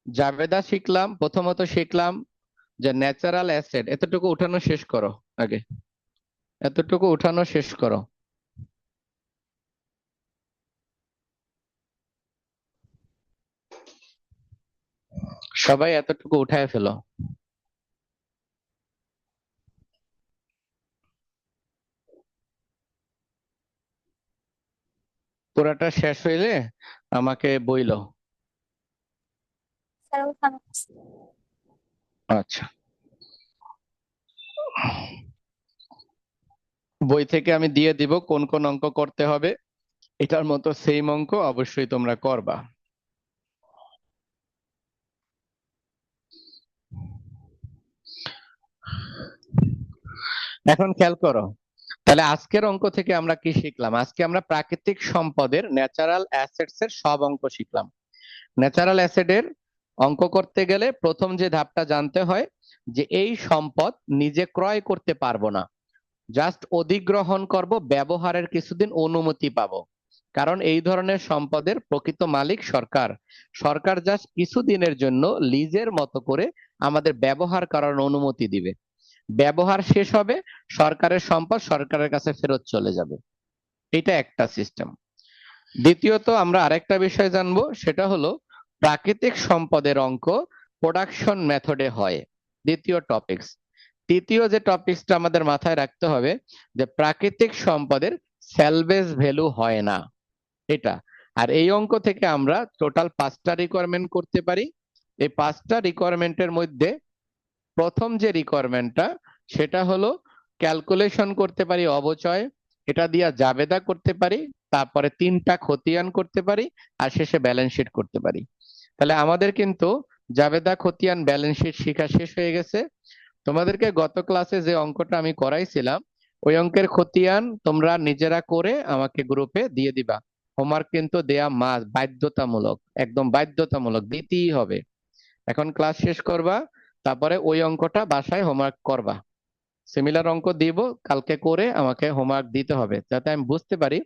জাবেদা শিখলাম, প্রথমত শিখলাম যে ন্যাচারাল অ্যাসেট, এতটুকু উঠানো শেষ করো আগে, এতটুকু উঠানো শেষ করো। সবাই এতটুকু উঠায় ফেলো। পুরাটা শেষ হইলে আমাকে বইলো। স্যার ওখানে আচ্ছা, বই থেকে আমি দিয়ে দিব কোন কোন অঙ্ক করতে হবে, এটার মতো সেম অঙ্ক অবশ্যই তোমরা করবা। এখন খেয়াল করো, তাহলে আজকের অঙ্ক থেকে আমরা কি শিখলাম? আজকে আমরা প্রাকৃতিক সম্পদের ন্যাচারাল অ্যাসেটস এর সব অঙ্ক শিখলাম। ন্যাচারাল অ্যাসেটের অঙ্ক করতে গেলে প্রথম যে ধাপটা জানতে হয় যে এই সম্পদ নিজে ক্রয় করতে পারবো না, জাস্ট অধিগ্রহণ করব, ব্যবহারের কিছুদিন অনুমতি পাবো। কারণ এই ধরনের সম্পদের প্রকৃত মালিক সরকার। সরকার জাস্ট কিছুদিনের জন্য লিজের মতো করে আমাদের ব্যবহার করার অনুমতি দিবে। ব্যবহার শেষ হবে, সরকারের সম্পদ সরকারের কাছে ফেরত চলে যাবে। এটা একটা সিস্টেম। দ্বিতীয়ত আমরা আরেকটা বিষয় জানবো, সেটা হলো প্রাকৃতিক সম্পদের অঙ্ক প্রোডাকশন মেথডে হয়, দ্বিতীয় টপিকস। তৃতীয় যে টপিকসটা আমাদের মাথায় রাখতে হবে যে প্রাকৃতিক সম্পদের স্যালভেজ ভ্যালু হয় না, এটা। আর এই অঙ্ক থেকে আমরা টোটাল 5টা রিকোয়ারমেন্ট করতে পারি। এই 5টা রিকোয়ারমেন্টের মধ্যে প্রথম যে রিকোয়ারমেন্টটা, সেটা হলো ক্যালকুলেশন করতে পারি অবচয়, এটা দিয়া জাবেদা করতে পারি, তারপরে 3টা খতিয়ান করতে পারি, আর শেষে ব্যালেন্স শিট করতে পারি। তাহলে আমাদের কিন্তু জাবেদা, খতিয়ান, ব্যালেন্স শিট শেখা শেষ হয়ে গেছে। তোমাদেরকে গত ক্লাসে যে অঙ্কটা আমি করাইছিলাম, ওই অঙ্কের খতিয়ান তোমরা নিজেরা করে আমাকে গ্রুপে দিয়ে দিবা। হোমওয়ার্ক কিন্তু দেয়া মাস্ট, বাধ্যতামূলক, একদম বাধ্যতামূলক, দিতেই হবে। এখন ক্লাস শেষ করবা, তারপরে ওই অঙ্কটা বাসায় হোমওয়ার্ক করবা। সিমিলার অঙ্ক দিব, কালকে করে আমাকে হোমওয়ার্ক দিতে হবে, যাতে আমি বুঝতে পারি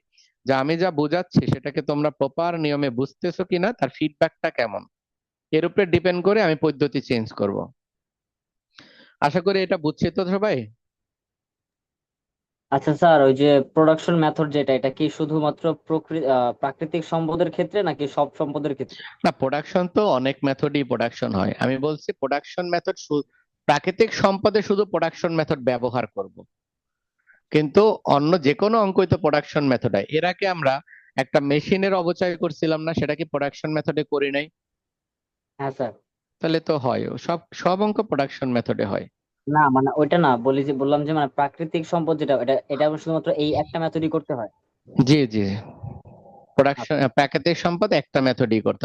যে আমি যা বুঝাচ্ছি সেটাকে তোমরা প্রপার নিয়মে বুঝতেছো কিনা, তার ফিডব্যাকটা কেমন, এর উপরে ডিপেন্ড করে আমি পদ্ধতি চেঞ্জ করব। আশা করি এটা বুঝছি তো সবাই। আচ্ছা স্যার, ওই যে প্রোডাকশন মেথড যেটা, এটা কি শুধুমাত্র প্রাকৃতিক সম্পদের ক্ষেত্রে নাকি সব সম্পদের ক্ষেত্রে? না, প্রোডাকশন তো অনেক মেথডই প্রোডাকশন হয়, আমি বলছি প্রোডাকশন মেথড প্রাকৃতিক সম্পদে শুধু প্রোডাকশন মেথড ব্যবহার করব, কিন্তু অন্য যে কোনো অঙ্কই তো প্রোডাকশন মেথড হয়। এর আগে আমরা একটা মেশিনের অবচয় করছিলাম না, সেটা কি প্রোডাকশন মেথডে করি নাই? হ্যাঁ স্যার। তাহলে তো হয়, সব সব অঙ্ক প্রোডাকশন মেথডে হয়। না মানে ওইটা না, বললাম যে মানে প্রাকৃতিক সম্পদ যেটা, এটা এটা শুধুমাত্র এই একটা মেথডই করতে হয়। জি জি, প্রোডাকশন প্রাকৃতিক সম্পদ একটা মেথডই করতে